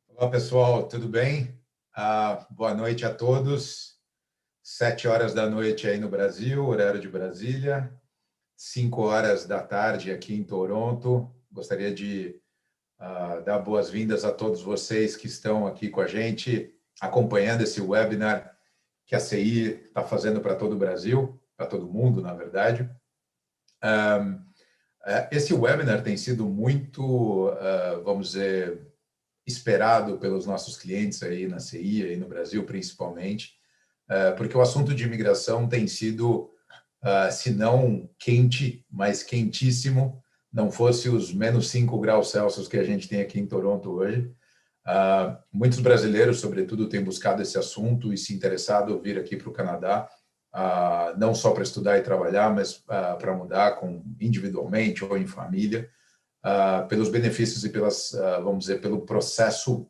Olá, pessoal, tudo bem? Boa noite a todos. 7 horas da noite aí no Brasil, horário de Brasília. 5 horas da tarde aqui em Toronto. Gostaria de dar boas-vindas a todos vocês que estão aqui com a gente, acompanhando esse webinar que a CI está fazendo para todo o Brasil, para todo mundo, na verdade. Esse webinar tem sido muito, vamos dizer, esperado pelos nossos clientes aí na CI, aí no Brasil principalmente, porque o assunto de imigração tem sido, se não quente, mas quentíssimo, não fosse os menos 5 graus Celsius que a gente tem aqui em Toronto hoje. Muitos brasileiros, sobretudo, têm buscado esse assunto e se interessado em vir aqui para o Canadá, não só para estudar e trabalhar, mas para mudar individualmente ou em família, pelos benefícios e vamos dizer, pelo processo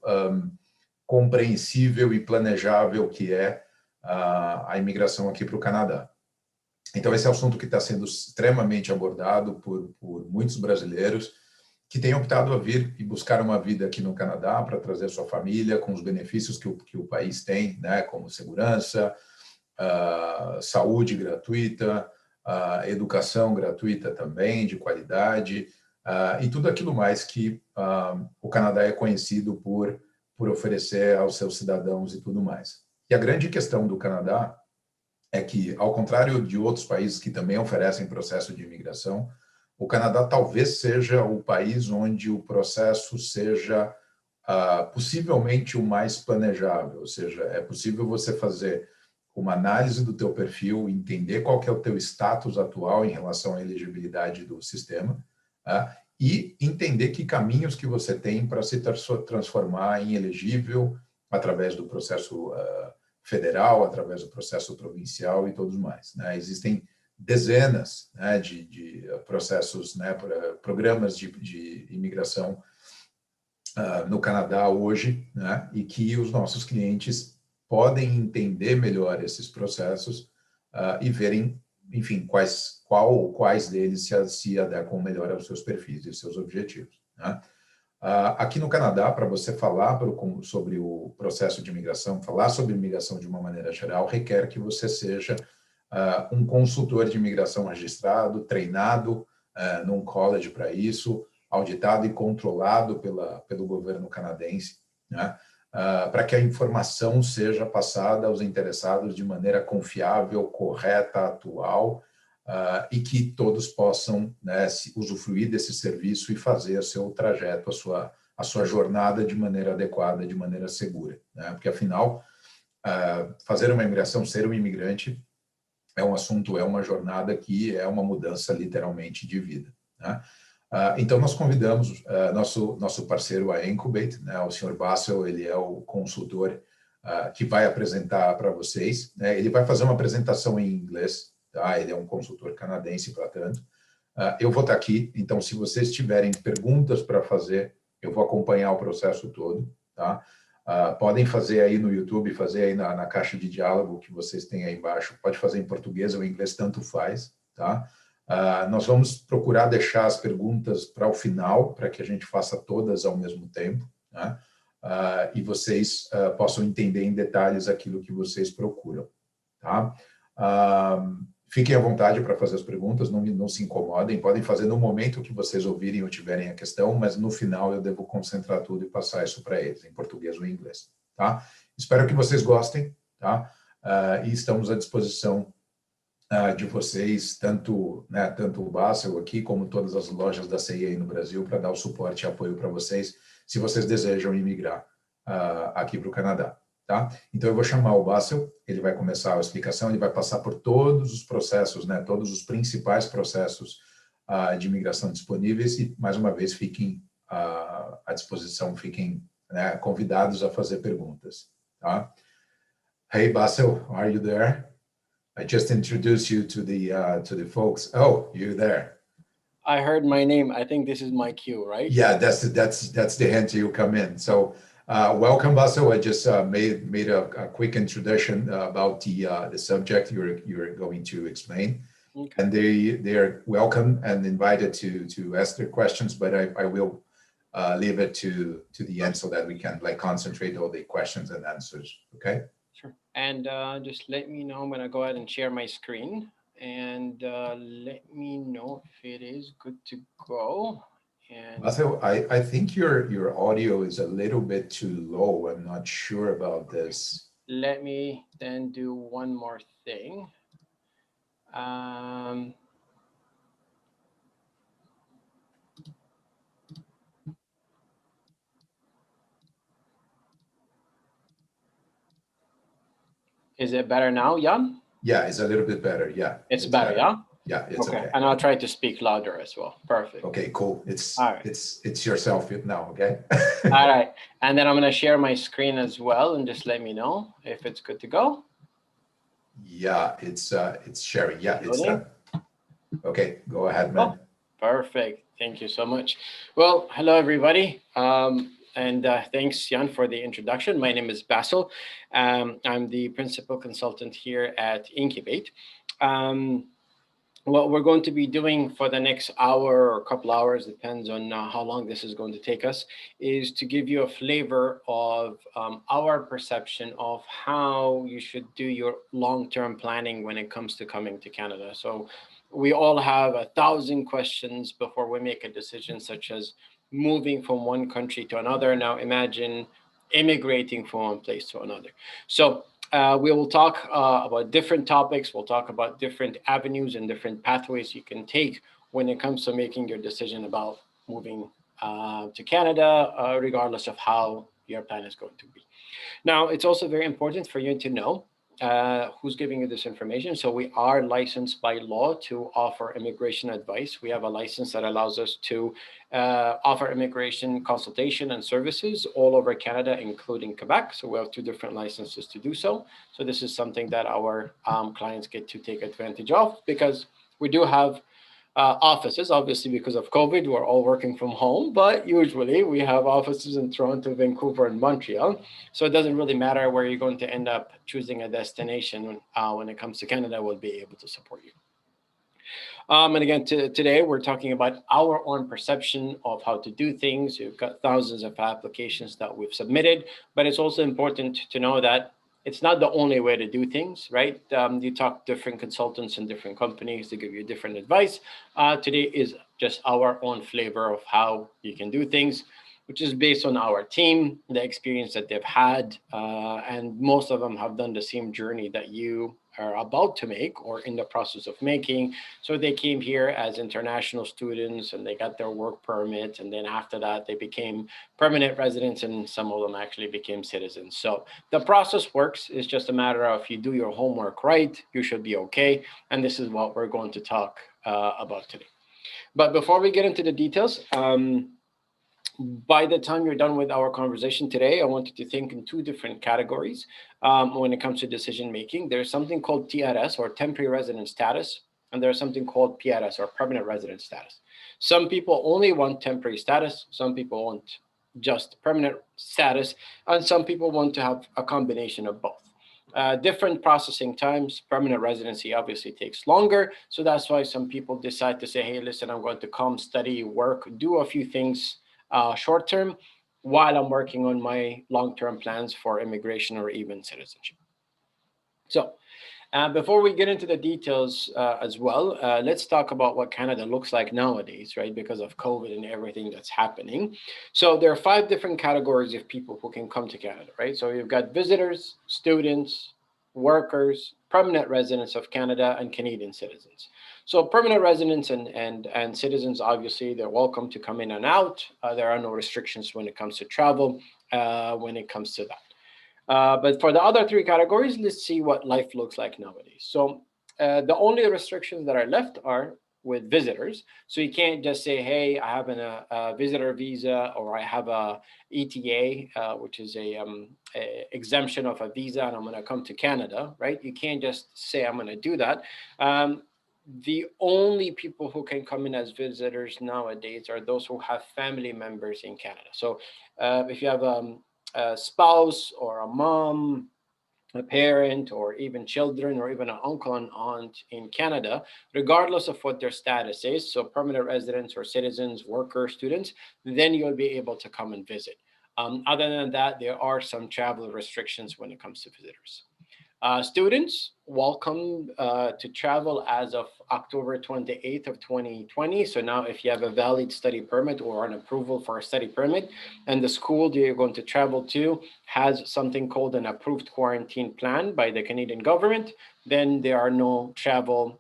compreensível e planejável que é a imigração aqui para o Canadá. Então, esse é um assunto que está sendo extremamente abordado por muitos brasileiros que têm optado a vir e buscar uma vida aqui no Canadá para trazer sua família com os benefícios que o país tem, né, como segurança, saúde gratuita, educação gratuita também, de qualidade, e tudo aquilo mais que o Canadá é conhecido por oferecer aos seus cidadãos e tudo mais. E a grande questão do Canadá é que, ao contrário de outros países que também oferecem processo de imigração, o Canadá talvez seja o país onde o processo seja possivelmente o mais planejável, ou seja, é possível você fazer uma análise do teu perfil, entender qual que é o teu status atual em relação à elegibilidade do sistema, e entender que caminhos que você tem para se transformar em elegível através do processo federal, através do processo provincial e todos mais, né? Existem dezenas, né, de processos, né, programas de imigração no Canadá hoje, né, e que os nossos clientes podem entender melhor esses processos e verem, enfim, quais deles se adequam melhor aos seus perfis e seus objetivos, né? Aqui no Canadá, para você falar sobre o processo de imigração, falar sobre imigração de uma maneira geral, requer que você seja um consultor de imigração registrado, treinado num college para isso, auditado e controlado pelo governo canadense, né? Para que a informação seja passada aos interessados de maneira confiável, correta, atual, e que todos possam, né, usufruir desse serviço e fazer o seu trajeto, a sua jornada de maneira adequada, de maneira segura, né? Porque, afinal, fazer uma imigração, ser um imigrante, é um assunto, é uma jornada que é uma mudança, literalmente, de vida, né? Então, nós convidamos nosso parceiro, a Immigrate, né, o Sr. Bassel, ele é o consultor que vai apresentar para vocês, né? Ele vai fazer uma apresentação em inglês, tá? Ele é um consultor canadense, portanto. Eu vou estar aqui, então, se vocês tiverem perguntas para fazer, eu vou acompanhar o processo todo, tá? Podem fazer aí no YouTube, fazer aí na caixa de diálogo que vocês têm aí embaixo, pode fazer em português ou em inglês, tanto faz, tá? Nós vamos procurar deixar as perguntas para o final, para que a gente faça todas ao mesmo tempo, né? E vocês possam entender em detalhes aquilo que vocês procuram, tá? Fiquem à vontade para fazer as perguntas, não se incomodem, podem fazer no momento que vocês ouvirem ou tiverem a questão, mas no final eu devo concentrar tudo e passar isso para eles, em português ou em inglês, tá? Espero que vocês gostem, tá? E estamos à disposição de vocês, tanto o Basel aqui, como todas as lojas da CI aí no Brasil, para dar o suporte e apoio para vocês, se vocês desejam imigrar aqui para o Canadá, tá? Então, eu vou chamar o Basel, ele vai começar a explicação, ele vai passar por todos os processos, né, todos os principais processos de imigração disponíveis e, mais uma vez, fiquem à disposição, fiquem, né, convidados a fazer perguntas, tá? Hey, Basel, are you there? I just introduced you to the folks. Oh, you're there. I heard my name. I think this is my cue, right? Yeah, that's the hint you come in. So welcome, Basso. I just made a quick introduction about the subject you're going to explain. Okay. And they are welcome and invited to ask their questions, but I will leave it to the end so that we can like concentrate all the questions and answers. Okay. Sure. And just let me know. I'm going to go ahead and share my screen, and let me know if it is good to go. And Also, I think your audio is a little bit too low. I'm not sure about this. let me then do one more thing. Is it better now, Jan? Yeah, it's a little bit better. Yeah. It's better, yeah? Yeah, it's okay. And I'll try to speak louder as well. Perfect. Okay, cool. It's all right. It's yourself now, okay? All right. And then I'm going to share my screen as well, and just let me know if it's good to go. Yeah, it's sharing. Yeah, it's done. Okay, go ahead, man. Oh, perfect. Thank you so much. Well, hello, everybody. And thanks, Jan, for the introduction. My name is Basil. I'm the principal consultant here at Incubate. What we're going to be doing for the next hour or a couple hours, depends on how long this is going to take us, is to give you a flavor of our perception of how you should do your long-term planning when it comes to coming to Canada. So we all have 1,000 questions before we make a decision, such as moving from one country to another. Now imagine immigrating from one place to another. So we will talk about different topics. We'll talk about different avenues and different pathways you can take when it comes to making your decision about moving to Canada, regardless of how your plan is going to be. Now, it's also very important for you to know who's giving you this information. So we are licensed by law to offer immigration advice. We have a license that allows us to offer immigration consultation and services all over Canada, including Quebec. So we have 2 different licenses to do so. So this is something that our clients get to take advantage of, because we do have offices. Obviously, because of COVID, we're all working from home, but usually we have offices in Toronto, Vancouver, and Montreal. So it doesn't really matter where you're going to end up choosing a destination. When it comes to Canada, we'll be able to support you. And again, today we're talking about our own perception of how to do things. We've got thousands of applications that we've submitted, but it's also important to know that it's not the only way to do things, right? You talk to different consultants and different companies to give you different advice. Today is just our own flavor of how you can do things, which is based on our team, the experience that they've had, and most of them have done the same journey that you are about to make or in the process of making. So they came here as international students and they got their work permit. And then after that, they became permanent residents, and some of them actually became citizens. So the process works. It's just a matter of if you do your homework right, you should be okay. And this is what we're going to talk about today. But before we get into the details, by the time you're done with our conversation today, I want you to think in 2 different categories when it comes to decision making. There's something called TRS, or temporary resident status, and there's something called PRS, or permanent resident status. Some people only want temporary status. Some people want just permanent status, and some people want to have a combination of both. Different processing times. Permanent residency obviously takes longer. So that's why some people decide to say, hey, listen, I'm going to come study, work, do a few things short term while I'm working on my long-term plans for immigration or even citizenship. So before we get into the details as well, let's talk about what Canada looks like nowadays, right? Because of COVID and everything that's happening. So there are 5 different categories of people who can come to Canada, right? So you've got visitors, students, workers, permanent residents of Canada, and Canadian citizens. So permanent residents and citizens, obviously, they're welcome to come in and out. There are no restrictions when it comes to travel, when it comes to that. But for the other 3 categories, let's see what life looks like nowadays. So the only restrictions that are left are with visitors. So you can't just say, hey, I have a visitor visa, or I have a ETA, which is a exemption of a visa, and I'm going to come to Canada, right? You can't just say I'm going to do that. The only people who can come in as visitors nowadays are those who have family members in Canada. So if you have a spouse or a mom a parent or even children or even an uncle and aunt in Canada, regardless of what their status is, so permanent residents or citizens, workers, students, then you'll be able to come and visit. Other than that, there are some travel restrictions when it comes to visitors. Students, welcome to travel as of October 28th of 2020. So now if you have a valid study permit or an approval for a study permit, and the school that you're going to travel to has something called an approved quarantine plan by the Canadian government, then there are no travel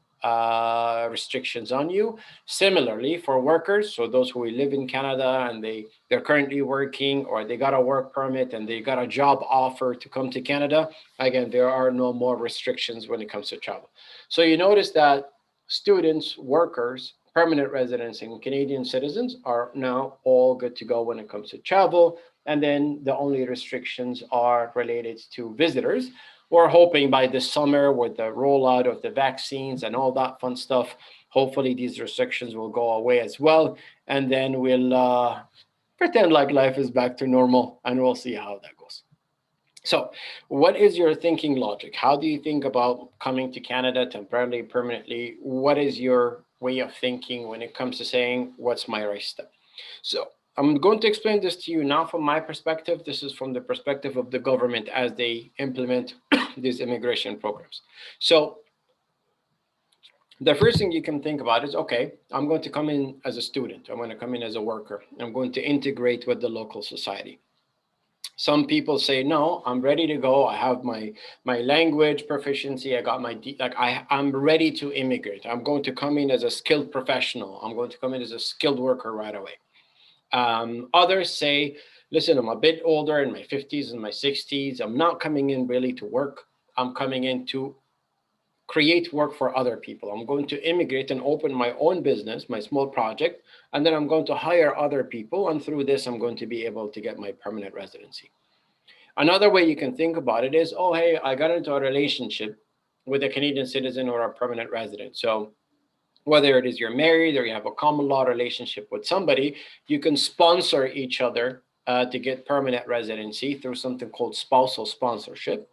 restrictions on you. Similarly, for workers, so those who live in Canada and they're currently working, or they got a work permit and they got a job offer to come to Canada, again, there are no more restrictions when it comes to travel. So you notice that students, workers, permanent residents, and Canadian citizens are now all good to go when it comes to travel. And then the only restrictions are related to visitors. We're hoping by this summer, with the rollout of the vaccines and all that fun stuff, hopefully these restrictions will go away as well. And then we'll pretend like life is back to normal, and we'll see how that goes. So what is your thinking logic? How do you think about coming to Canada temporarily, permanently? What is your way of thinking when it comes to saying, what's my right step? So I'm going to explain this to you now from my perspective. This is from the perspective of the government as they implement these immigration programs. So the first thing you can think about is, okay, I'm going to come in as a student. I'm going to come in as a worker. I'm going to integrate with the local society. Some people say, no, I'm ready to go. I have my language proficiency. I got I'm ready to immigrate. I'm going to come in as a skilled professional. I'm going to come in as a skilled worker right away. Others say, listen, I'm a bit older, in my 50s and my 60s. I'm not coming in really to work. I'm coming in to create work for other people. I'm going to immigrate and open my own business, my small project, and then I'm going to hire other people. And through this, I'm going to be able to get my permanent residency. Another way you can think about it is, oh, hey, I got into a relationship with a Canadian citizen or a permanent resident. So whether it is you're married or you have a common law relationship with somebody, you can sponsor each other to get permanent residency through something called spousal sponsorship.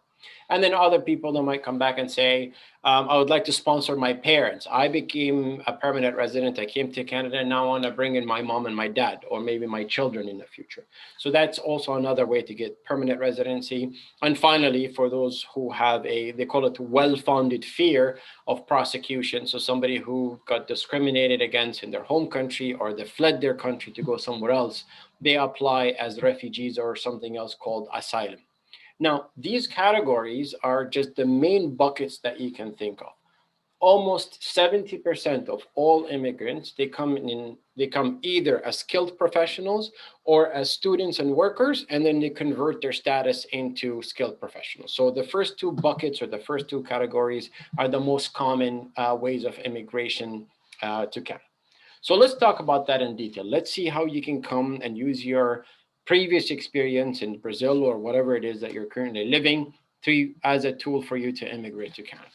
And then other people that might come back and say, I would like to sponsor my parents. I became a permanent resident. I came to Canada, and now I want to bring in my mom and my dad, or maybe my children in the future. So that's also another way to get permanent residency. And finally, for those who have they call it well-founded fear of prosecution. So somebody who got discriminated against in their home country, or they fled their country to go somewhere else, they apply as refugees or something else called asylum. Now, these categories are just the main buckets that you can think of. Almost 70% of all immigrants, they come either as skilled professionals or as students and workers, and then they convert their status into skilled professionals. So the first two buckets, or the first two categories, are the most common ways of immigration to Canada. So let's talk about that in detail. Let's see how you can come and use your previous experience in Brazil or whatever it is that you're currently living as a tool for you to immigrate to Canada.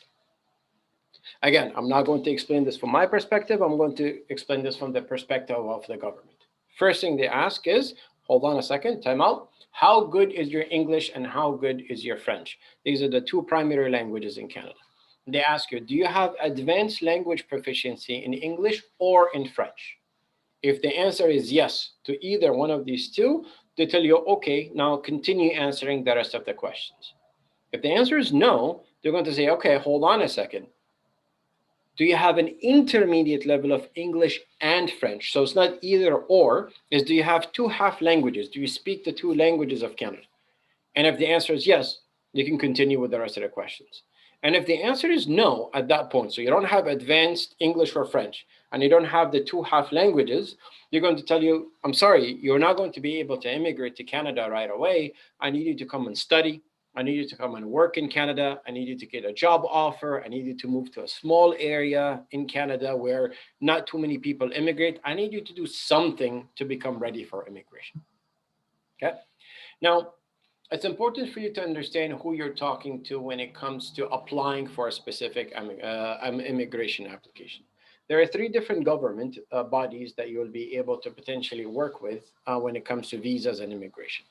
Again, I'm not going to explain this from my perspective. I'm going to explain this from the perspective of the government. First thing they ask is, hold on a second, time out. How good is your English and how good is your French? These are the two primary languages in Canada. They ask you, do you have advanced language proficiency in English or in French? If the answer is yes to either one of these two, they tell you, okay, now continue answering the rest of the questions. If the answer is no, they're going to say, okay, hold on a second. Do you have an intermediate level of English and French? So it's not either or, is do you have two half languages? Do you speak the two languages of Canada? And if the answer is yes, you can continue with the rest of the questions. And if the answer is no at that point, so you don't have advanced English or French, and you don't have the two half languages, they're going to tell you, I'm sorry, you're not going to be able to immigrate to Canada right away. I need you to come and study. I need you to come and work in Canada. I need you to get a job offer. I need you to move to a small area in Canada where not too many people immigrate. I need you to do something to become ready for immigration. Okay. Now, it's important for you to understand who you're talking to when it comes to applying for a specific immigration application. There are three different government bodies that you'll be able to potentially work with when it comes to visas and immigration.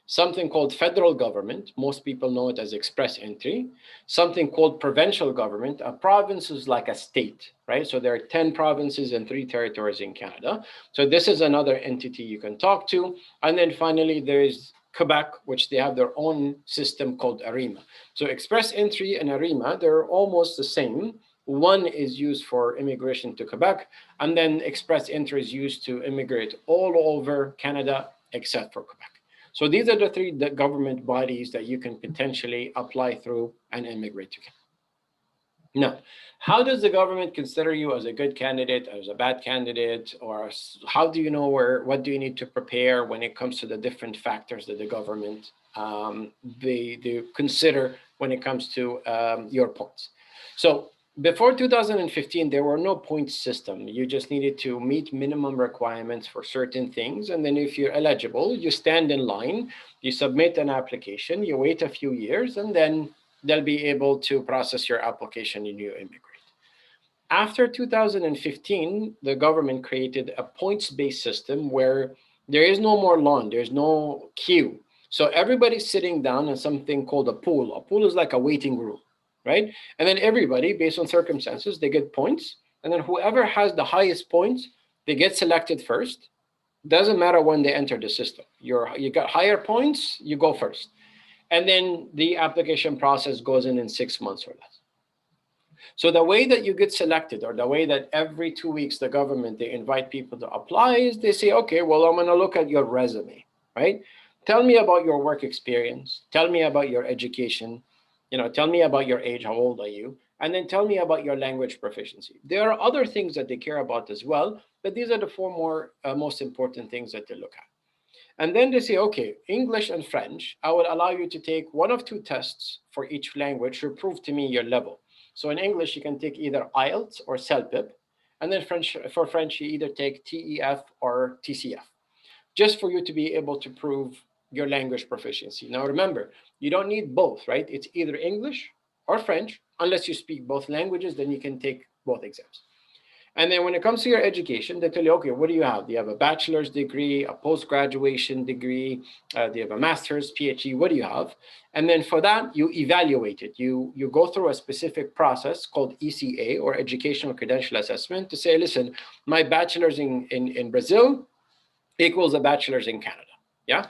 something called federal government, most people know it as express entry, something called provincial government. A province is like a state, right? So there are 10 provinces and 3 territories in Canada. So this is another entity you can talk to. And then finally, there is Quebec, which they have their own system called ARIMA. So express entry and ARIMA, they're almost the same. One is used for immigration to Quebec, and then express entry is used to immigrate all over Canada except for Quebec. So these are the 3 government bodies that you can potentially apply through and immigrate to Canada. Now, how does the government consider you as a good candidate, as a bad candidate, or how do you know what do you need to prepare when it comes to the different factors that the government they consider when it comes to your points? So before 2015, there were no point system. You just needed to meet minimum requirements for certain things. And then if you're eligible, you stand in line, you submit an application, you wait a few years, and then they'll be able to process your application and you immigrate. After 2015, the government created a points-based system where there is no more line, there's no queue. So everybody's sitting down in something called a pool. A pool is like a waiting room, right? And then everybody, based on circumstances, they get points. And then whoever has the highest points, they get selected first. Doesn't matter when they enter the system. You got higher points, you go first. And then the application process goes in 6 months or less. So the way that you get selected, or the way that every 2 weeks the government, they invite people to apply, is they say, okay, well, I'm going to look at your resume, right? Tell me about your work experience. Tell me about your education. Tell me about your age. How old are you? And then tell me about your language proficiency. There are other things that they care about as well, but these are the 4 most important things that they look at. And then they say, okay, English and French, I will allow you to take 1 of 2 tests for each language to prove to me your level. So in English, you can take either IELTS or CELPIP. And then for French, you either take TEF or TCF, just for you to be able to prove your language proficiency. Now, remember, you don't need both, right? It's either English or French. Unless you speak both languages, then you can take both exams. And then when it comes to your education, they tell you, okay, what do you have? Do you have a bachelor's degree, a post-graduation degree? Do you have a master's, PhD? What do you have? And then for that, you evaluate it. You go through a specific process called ECA, or Educational Credential Assessment, to say, listen, my bachelor's in Brazil equals a bachelor's in Canada. Yeah.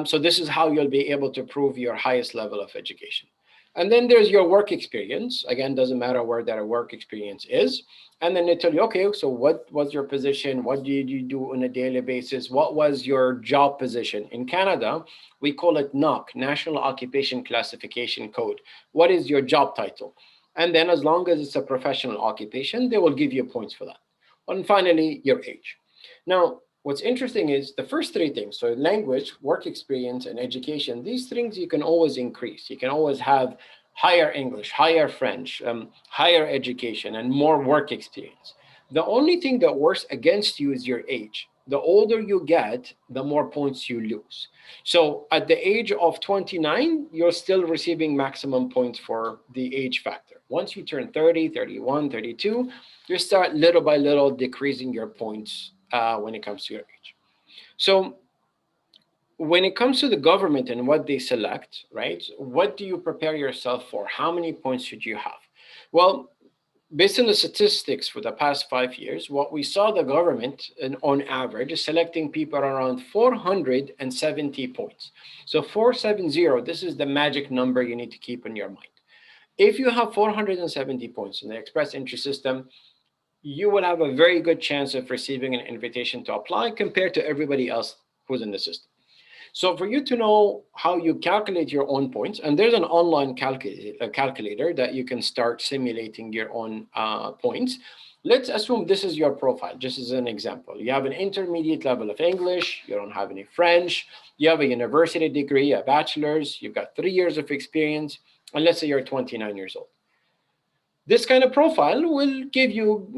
So this is how you'll be able to prove your highest level of education. And then there's your work experience. Again, doesn't matter where that work experience is. And then they tell you, okay, so what was your position? What did you do on a daily basis? What was your job position? In Canada, we call it NOC, National Occupation Classification Code. What is your job title? And then as long as it's a professional occupation, they will give you points for that. And finally, your age. Now, what's interesting is the first 3 things, so language, work experience, and education, these things you can always increase. You can always have higher English, higher French, higher education, and more work experience. The only thing that works against you is your age. The older you get, the more points you lose. So at the age of 29, you're still receiving maximum points for the age factor. Once you turn 30, 31, 32, you start little by little decreasing your points when it comes to your age. So when it comes to the government and what they select, right, what do you prepare yourself for? How many points should you have? Well, based on the statistics for the past 5 years, what we saw the government, on average, is selecting people around 470 points. So 470, this is the magic number you need to keep in your mind. If you have 470 points in the express entry system, you will have a very good chance of receiving an invitation to apply compared to everybody else who's in the system. So for you to know how you calculate your own points, and there's an online calculator that you can start simulating your own points. Let's assume this is your profile, just as an example. You have an intermediate level of English, you don't have any French, you have a university degree, a bachelor's, you've got 3 years of experience, and let's say you're 29 years old. This kind of profile will give you,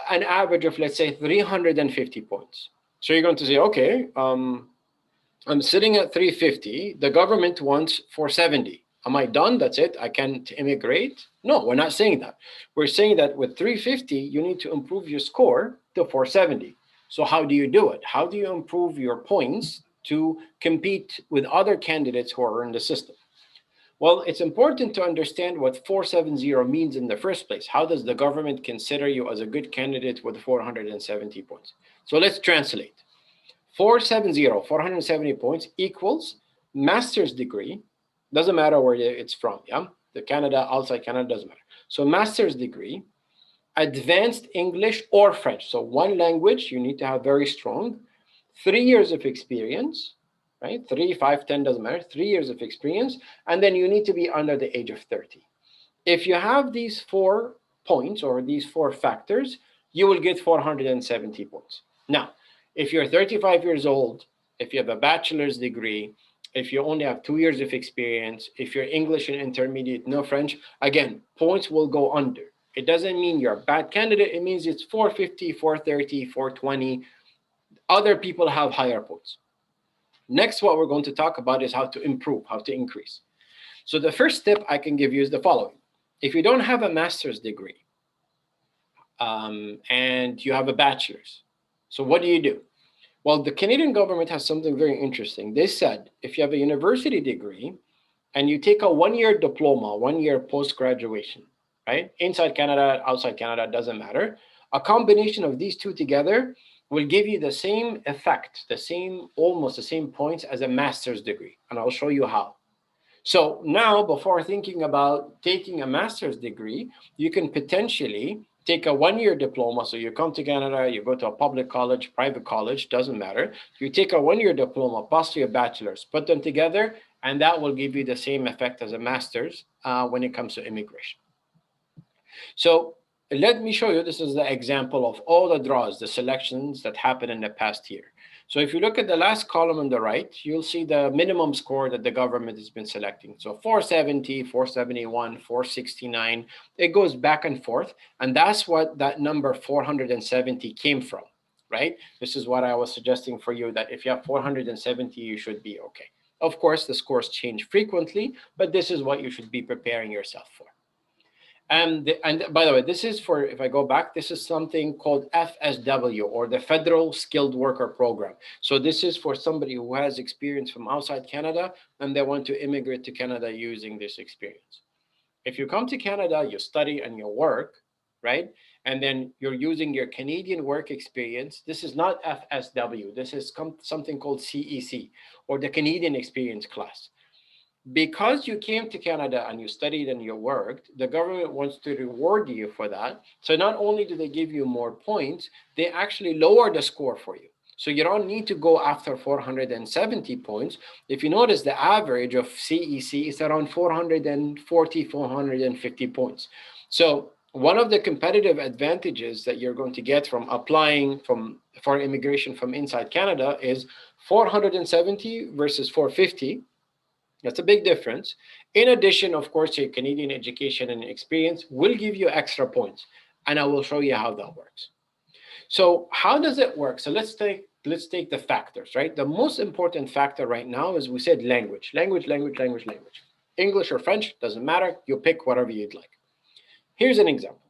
an average of, let's say, 350 points. So you're going to say, okay, I'm sitting at 350. The government wants 470. Am I done? That's it? I can't immigrate? No, we're not saying that. We're saying that with 350, you need to improve your score to 470. So how do you do it? How do you improve your points to compete with other candidates who are in the system? Well, it's important to understand what 470 means in the first place. How does the government consider you as a good candidate with 470 points? So let's translate. 470 points equals master's degree. Doesn't matter where it's from, yeah? The Canada, outside Canada, doesn't matter. So master's degree, advanced English or French. So one language you need to have very strong, 3 years of experience, right? 3, 5, 10, doesn't matter, 3 years of experience, and then you need to be under the age of 30. If you have these 4 points or these 4 factors, you will get 470 points. Now, if you're 35 years old, if you have a bachelor's degree, if you only have 2 years of experience, if you're English and intermediate, no French, again, points will go under. It doesn't mean you're a bad candidate. It means it's 450, 430, 420. Other people have higher points. Next, what we're going to talk about is how to improve, how to increase. So the first step I can give you is the following. If you don't have a master's degree and you have a bachelor's, so what do? Well, the Canadian government has something very interesting. They said if you have a university degree and you take a 1-year diploma, 1-year post-graduation, right? Inside Canada, outside Canada, doesn't matter. A combination of these two together will give you the same effect, almost the same points as a master's degree. And I'll show you how. So now, before thinking about taking a master's degree, you can potentially take a 1-year diploma. So you come to Canada, you go to a public college, private college, doesn't matter. You take a 1-year diploma plus your bachelor's, put them together, and that will give you the same effect as a master's when it comes to immigration. So let me show you, this is the example of all the draws, the selections that happened in the past year. So if you look at the last column on the right, you'll see the minimum score that the government has been selecting. So 470, 471, 469, it goes back and forth. And that's what that number 470 came from, right? This is what I was suggesting for you, that if you have 470, you should be okay. Of course, the scores change frequently, but this is what you should be preparing yourself for. And by the way, this is for, if I go back, this is something called FSW, or the Federal Skilled Worker Program. So this is for somebody who has experience from outside Canada and they want to immigrate to Canada using this experience. If you come to Canada, you study and you work, right? And then you're using your Canadian work experience. This is not FSW. This is something called CEC, or the Canadian Experience Class. Because you came to Canada and you studied and you worked, the government wants to reward you for that. So not only do they give you more points, they actually lower the score for you. So you don't need to go after 470 points. If you notice, the average of CEC is around 440, 450 points. So one of the competitive advantages that you're going to get from applying for immigration from inside Canada is 470 versus 450. That's a big difference. In addition, of course, your Canadian education and experience will give you extra points. And I will show you how that works. So how does it work? So let's take the factors, right? The most important factor right now is, we said, language. Language. English or French, doesn't matter. You pick whatever you'd like. Here's an example.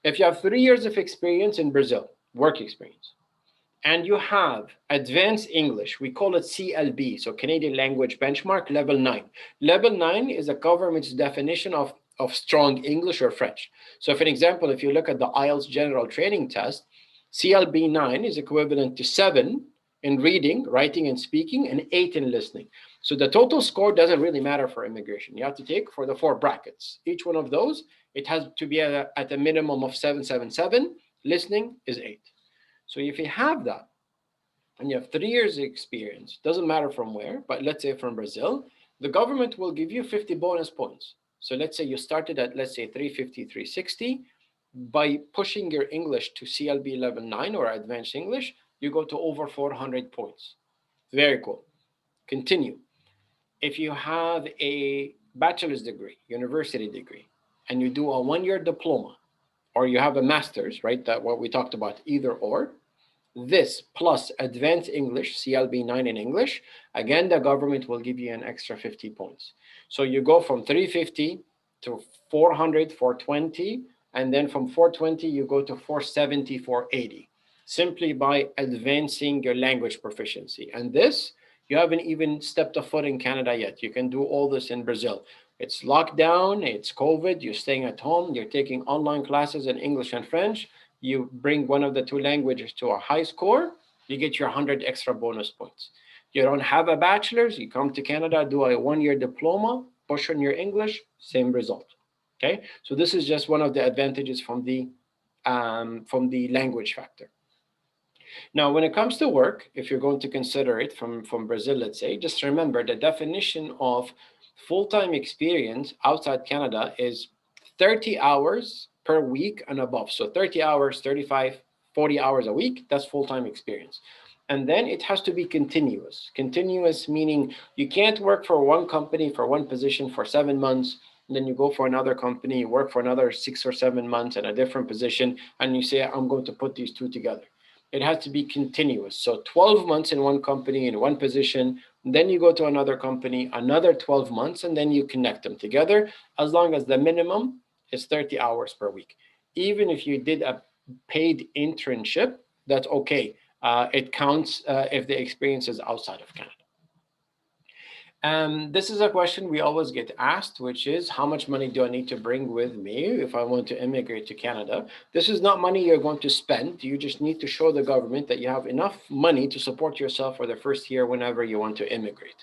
If you have 3 years of experience in Brazil, work experience, and you have advanced English, we call it CLB, so Canadian Language Benchmark, level 9. Level 9 is the government's definition of strong English or French. So for example, if you look at the IELTS General Training Test, CLB 9 is equivalent to 7 in reading, writing, and speaking, and 8 in listening. So the total score doesn't really matter for immigration. You have to take for the 4 brackets. Each one of those, it has to be at a minimum of 777. Listening is 8. So if you have that, and you have 3 years experience, doesn't matter from where, but let's say from Brazil, the government will give you 50 bonus points. So let's say you started at, let's say, 350, 360. By pushing your English to CLB level 9 or advanced English, you go to over 400 points. Very cool. Continue. If you have a bachelor's degree, university degree, and you do a 1-year diploma, or you have a master's, right? That what we talked about, either or. This plus advanced English, CLB 9 in English, again, the government will give you an extra 50 points. So you go from 350 to 400, 420, and then from 420, you go to 470, 480, simply by advancing your language proficiency. And this, You haven't even stepped a foot in Canada yet. You can do all this in Brazil. It's lockdown, it's COVID, you're staying at home, you're taking online classes in English and French. You bring one of the two languages to a high score, you get your 100 extra bonus points. You don't have a bachelor's, you come to Canada, do a 1-year diploma, push on your English, same result. Okay, so this is just one of the advantages from the language factor. Now, when it comes to work, if you're going to consider it from Brazil, let's say, just remember the definition of full-time experience outside Canada is 30 hours per week and above. So 30 hours, 35, 40 hours a week, that's full-time experience. And then it has to be continuous. Continuous meaning you can't work for one company for one position for 7 months, and then you go for another company, you work for another 6 or 7 months in a different position, and you say, I'm going to put these two together. It has to be continuous. So 12 months in one company, in one position, then you go to another company, another 12 months, and then you connect them together, as long as the minimum is 30 hours per week. Even if you did a paid internship, that's okay. It counts if the experience is outside of Canada. This is a question we always get asked, which is, how much money do I need to bring with me if I want to immigrate to Canada? This is not money you're going to spend. You just need to show the government that you have enough money to support yourself for the first year whenever you want to immigrate.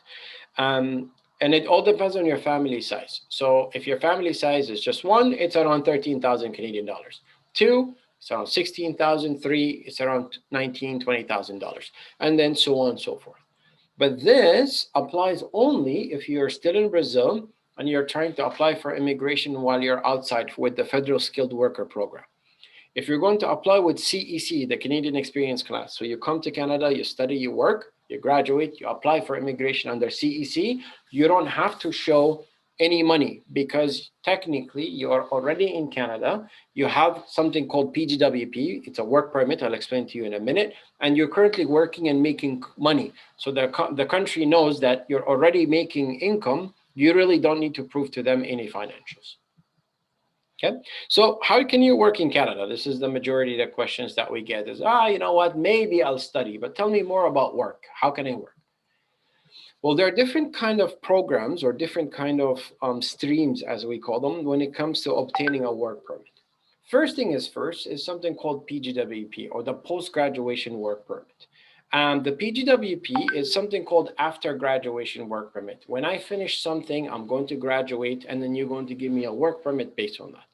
And it all depends on your family size. So if your family size is just 1, it's around 13,000 Canadian dollars. 2, it's around 16,000. 3, it's around $19,000, $20,000, and then so on and so forth. But this applies only if you're still in Brazil and you're trying to apply for immigration while you're outside with the Federal Skilled Worker Program. If you're going to apply with CEC, the Canadian Experience Class, so you come to Canada, you study, you work, you graduate, you apply for immigration under CEC, you don't have to show any money because technically you are already in Canada. You have something called PGWP. It's a work permit. I'll explain to you in a minute. And you're currently working and making money. So the country knows that you're already making income. You really don't need to prove to them any financials. Okay, so how can you work in Canada? This is the majority of the questions that we get is, you know what, maybe I'll study, but tell me more about work. How can I work? Well, there are different kind of programs or different kind of streams, as we call them, when it comes to obtaining a work permit. First thing is something called PGWP, or the post-graduation work permit. The PGWP is something called after graduation work permit. When I finish something, I'm going to graduate, and then you're going to give me a work permit based on that.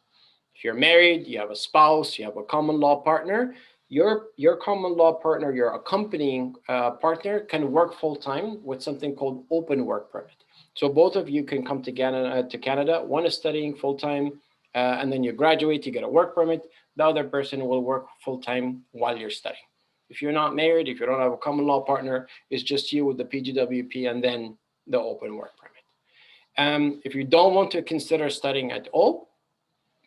If you're married, you have a spouse, you have a common law partner, your common law partner, your accompanying partner can work full-time with something called open work permit. So both of you can come to Canada. One is studying full-time, and then you graduate, you get a work permit. The other person will work full-time while you're studying. If you're not married, if you don't have a common law partner, it's just you with the PGWP and then the open work permit. If you don't want to consider studying at all,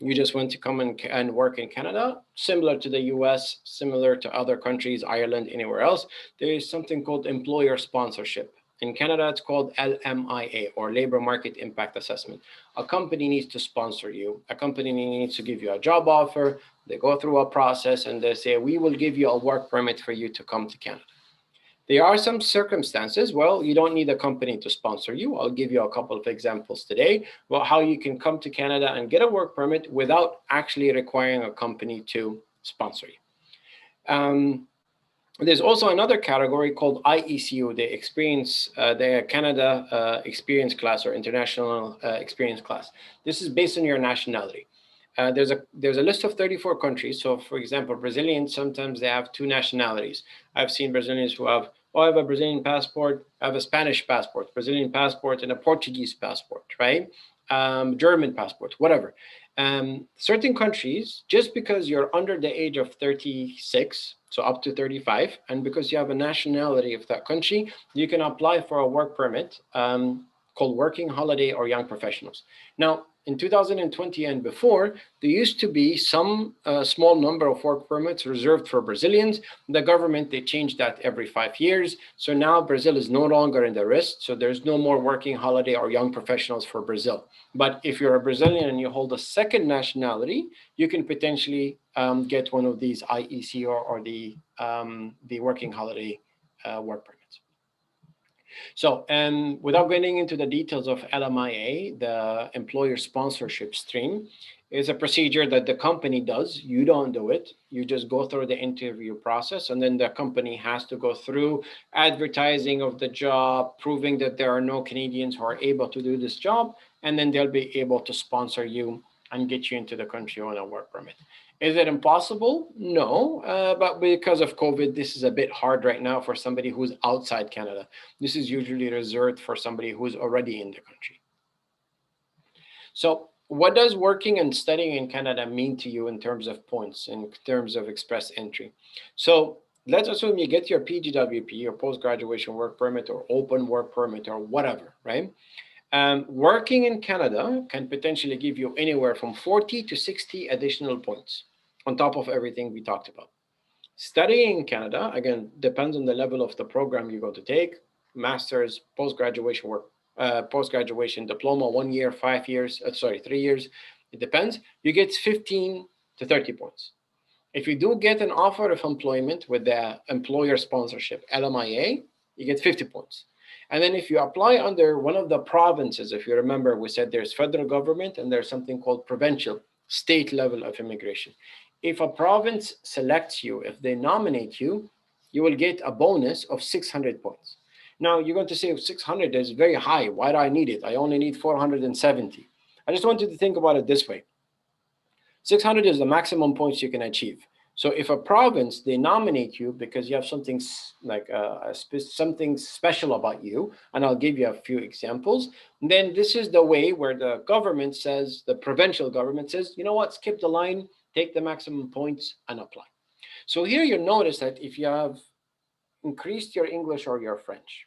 you just want to come and work in Canada, similar to the US, similar to other countries, Ireland, anywhere else, there is something called employer sponsorship. In Canada, it's called LMIA, or Labor Market Impact Assessment. A company needs to sponsor you. A company needs to give you a job offer. They go through a process and they say, we will give you a work permit for you to come to Canada. There are some circumstances, well, you don't need a company to sponsor you. I'll give you a couple of examples today about how you can come to Canada and get a work permit without actually requiring a company to sponsor you. There's also another category called IECU, the Canada Experience Class, or International Experience Class. This is based on your nationality. There's a list of 34 countries. So for example, Brazilians, sometimes they have 2 nationalities. I've seen Brazilians who have, I have a Brazilian passport, I have a Spanish passport, Brazilian passport, and a Portuguese passport, right? German passport, whatever. Certain countries, just because you're under the age of 36, so up to 35, and because you have a nationality of that country, you can apply for a work permit called Working Holiday or Young Professionals. Now, in 2020 and before, there used to be some small number of work permits reserved for Brazilians. The government, they changed that every 5 years. So now Brazil is no longer in the list. So there's no more Working Holiday or Young Professionals for Brazil. But if you're a Brazilian and you hold a second nationality, you can potentially get one of these IEC or the Working Holiday work permits. So, without getting into the details of LMIA, the employer sponsorship stream is a procedure that the company does. You don't do it. You just go through the interview process, and then the company has to go through advertising of the job, proving that there are no Canadians who are able to do this job, and then they'll be able to sponsor you and get you into the country on a work permit. Is it impossible? No, but because of COVID, this is a bit hard right now for somebody who's outside Canada. This is usually reserved for somebody who's already in the country. So what does working and studying in Canada mean to you in terms of points, in terms of express entry? So let's assume you get your PGWP, or post-graduation work permit, or open work permit, or whatever, right? Working in Canada can potentially give you anywhere from 40 to 60 additional points on top of everything we talked about. Studying in Canada, again, depends on the level of the program you're going to take. Master's, post-graduation work, post-graduation diploma, 1 year, 5 years, 3 years. It depends. You get 15 to 30 points. If you do get an offer of employment with the employer sponsorship, LMIA, you get 50 points. And then if you apply under one of the provinces, if you remember, we said there's federal government and there's something called provincial, state level of immigration. If a province selects you, if they nominate you, you will get a bonus of 600 points. Now, you're going to say 600 is very high. Why do I need it? I only need 470. I just want you to think about it this way. 600 is the maximum points you can achieve. So if a province, they nominate you because you have something like something special about you, and I'll give you a few examples, then this is the way where the government says, the provincial government says, you know what, skip the line, take the maximum points and apply. So here you notice that if you have increased your English or your French,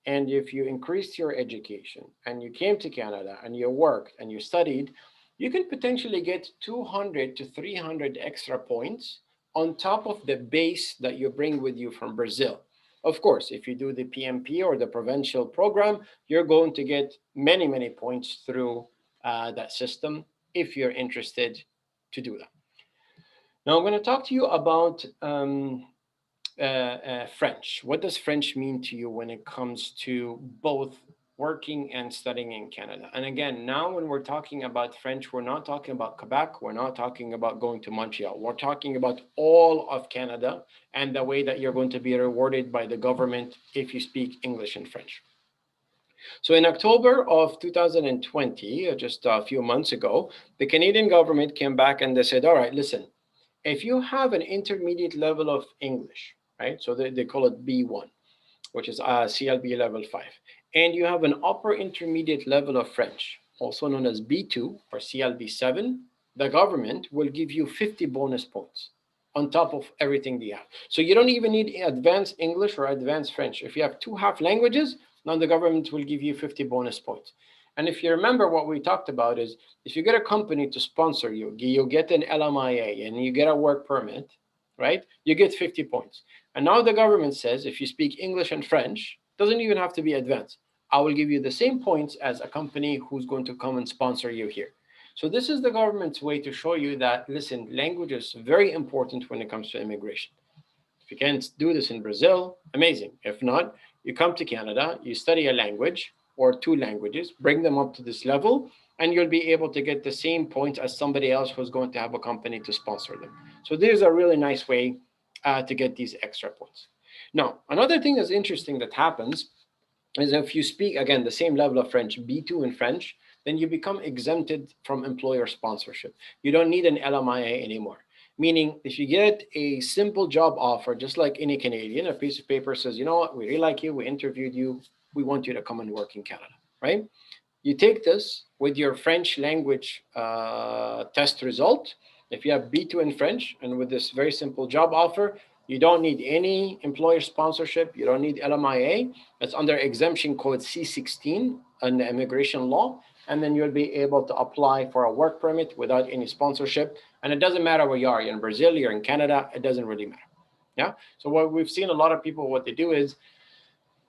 and if you increased your education and you came to Canada and you worked and you studied, you can potentially get 200 to 300 extra points on top of the base that you bring with you from Brazil. Of course, if you do the PMP or the provincial program, you're going to get many, many points through that system if you're interested to do that. Now, I'm going to talk to you about French. What does French mean to you when it comes to both working and studying in Canada? And again, now when we're talking about French, we're not talking about Quebec, we're not talking about going to Montreal, we're talking about all of Canada and the way that you're going to be rewarded by the government if you speak English and French. So in October of 2020, just a few months ago, the Canadian government came back and they said, all right, listen, if you have an intermediate level of English, right? So they call it B1, which is CLB level 5. And you have an upper intermediate level of French, also known as B2 or CLB 7, the government will give you 50 bonus points on top of everything they have. So you don't even need advanced English or advanced French. If you have 2 half languages, now the government will give you 50 bonus points. And if you remember what we talked about is, if you get a company to sponsor you, you get an LMIA and you get a work permit, right? You get 50 points. And now the government says, if you speak English and French, doesn't even have to be advanced, I will give you the same points as a company who's going to come and sponsor you here. So this is the government's way to show you that, listen, language is very important when it comes to immigration. If you can't do this in Brazil, amazing. If not, you come to Canada, you study a language or 2 languages, bring them up to this level, and you'll be able to get the same points as somebody else who's going to have a company to sponsor them. So there's a really nice way to get these extra points. Now, another thing that's interesting that happens is if you speak, again, the same level of French, B2 in French, then you become exempted from employer sponsorship. You don't need an LMIA anymore. Meaning, if you get a simple job offer, just like any Canadian, a piece of paper says, you know what, we really like you, we interviewed you, we want you to come and work in Canada, right? You take this with your French language test result. If you have B2 in French, and with this very simple job offer, you don't need any employer sponsorship, you don't need LMIA. It's under exemption code C16 in the immigration law, and then you'll be able to apply for a work permit without any sponsorship. And it doesn't matter where you are, you're in Brazil, you're in Canada, it doesn't really matter. Yeah. So what we've seen a lot of people, what they do is,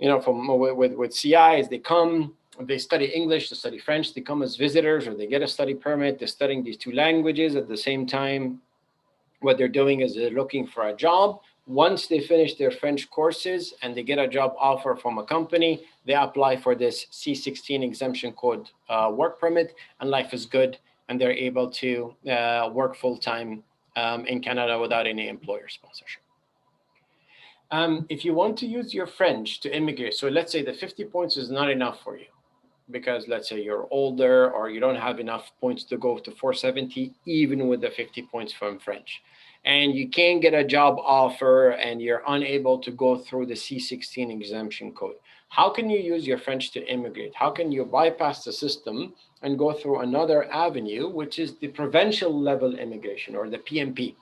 you know, from with CIs, they come, they study English, they study French, they come as visitors, or they get a study permit, they're studying these 2 languages at the same time. What they're doing is they're looking for a job, Once they finish their French courses and they get a job offer from a company, they apply for this C16 exemption code work permit, and life is good, and they're able to work full-time in Canada without any employer sponsorship. If you want to use your French to immigrate, so let's say the 50 points is not enough for you, because let's say you're older or you don't have enough points to go to 470, even with the 50 points from French, and you can't get a job offer and you're unable to go through the C16 exemption code. How can you use your French to immigrate? How can you bypass the system and go through another avenue, which is the provincial level immigration, or the PMP?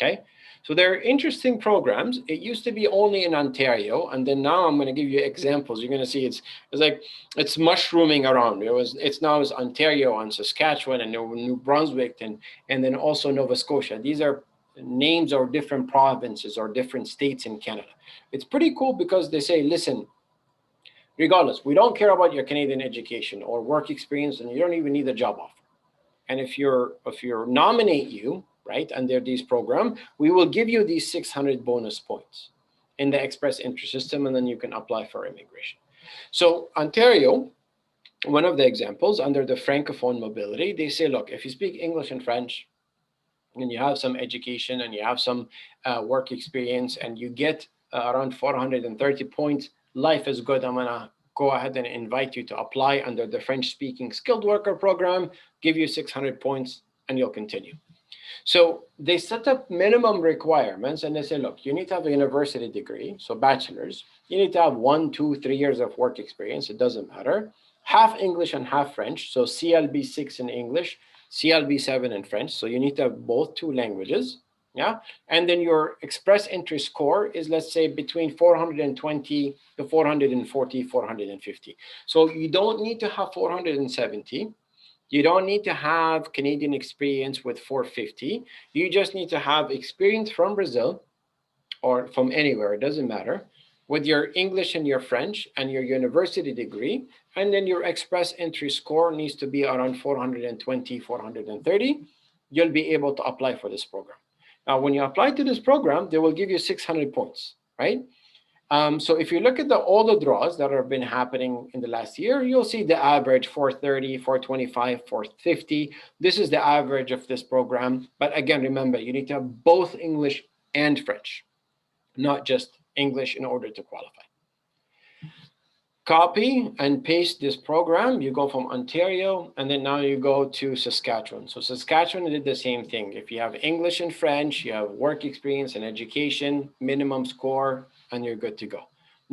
Okay, so they're interesting programs. It used to be only in Ontario, and then now I'm going to give you examples. You're going to see it's mushrooming around. It's now Ontario and Saskatchewan and New Brunswick and then also Nova Scotia. These are names of different provinces or different states in Canada. It's pretty cool because they say, listen, regardless, we don't care about your Canadian education or work experience, and you don't even need a job offer. And if you're nominate you, right, under this program, we will give you these 600 bonus points in the express entry system, and then you can apply for immigration. So Ontario, one of the examples under the Francophone mobility, they say, look, if you speak English and French, and you have some education and you have some work experience, and you get around 430 points, life is good. I'm gonna go ahead and invite you to apply under the French-speaking skilled worker program, give you 600 points, and you'll continue. So they set up minimum requirements, and they say, look, you need to have a university degree, so bachelor's. You need to have 1, 2, 3 years of work experience. It doesn't matter. Half English and half French, so CLB 6 in English, CLB 7 in French. So you need to have both 2 languages. Yeah, and then your express entry score is, let's say, between 420 to 440, 450. So you don't need to have 470. You don't need to have Canadian experience with 450. You just need to have experience from Brazil or from anywhere, it doesn't matter, with your English and your French and your university degree. And then your express entry score needs to be around 420, 430. You'll be able to apply for this program. Now, when you apply to this program, they will give you 600 points, right? So if you look at all the draws that have been happening in the last year, you'll see the average 430, 425, 450. This is the average of this program. But again, remember, you need to have both English and French, not just English in order to qualify. Copy and paste this program. You go from Ontario, and then now you go to Saskatchewan. So Saskatchewan did the same thing. If you have English and French, you have work experience and education, minimum score, and you're good to go.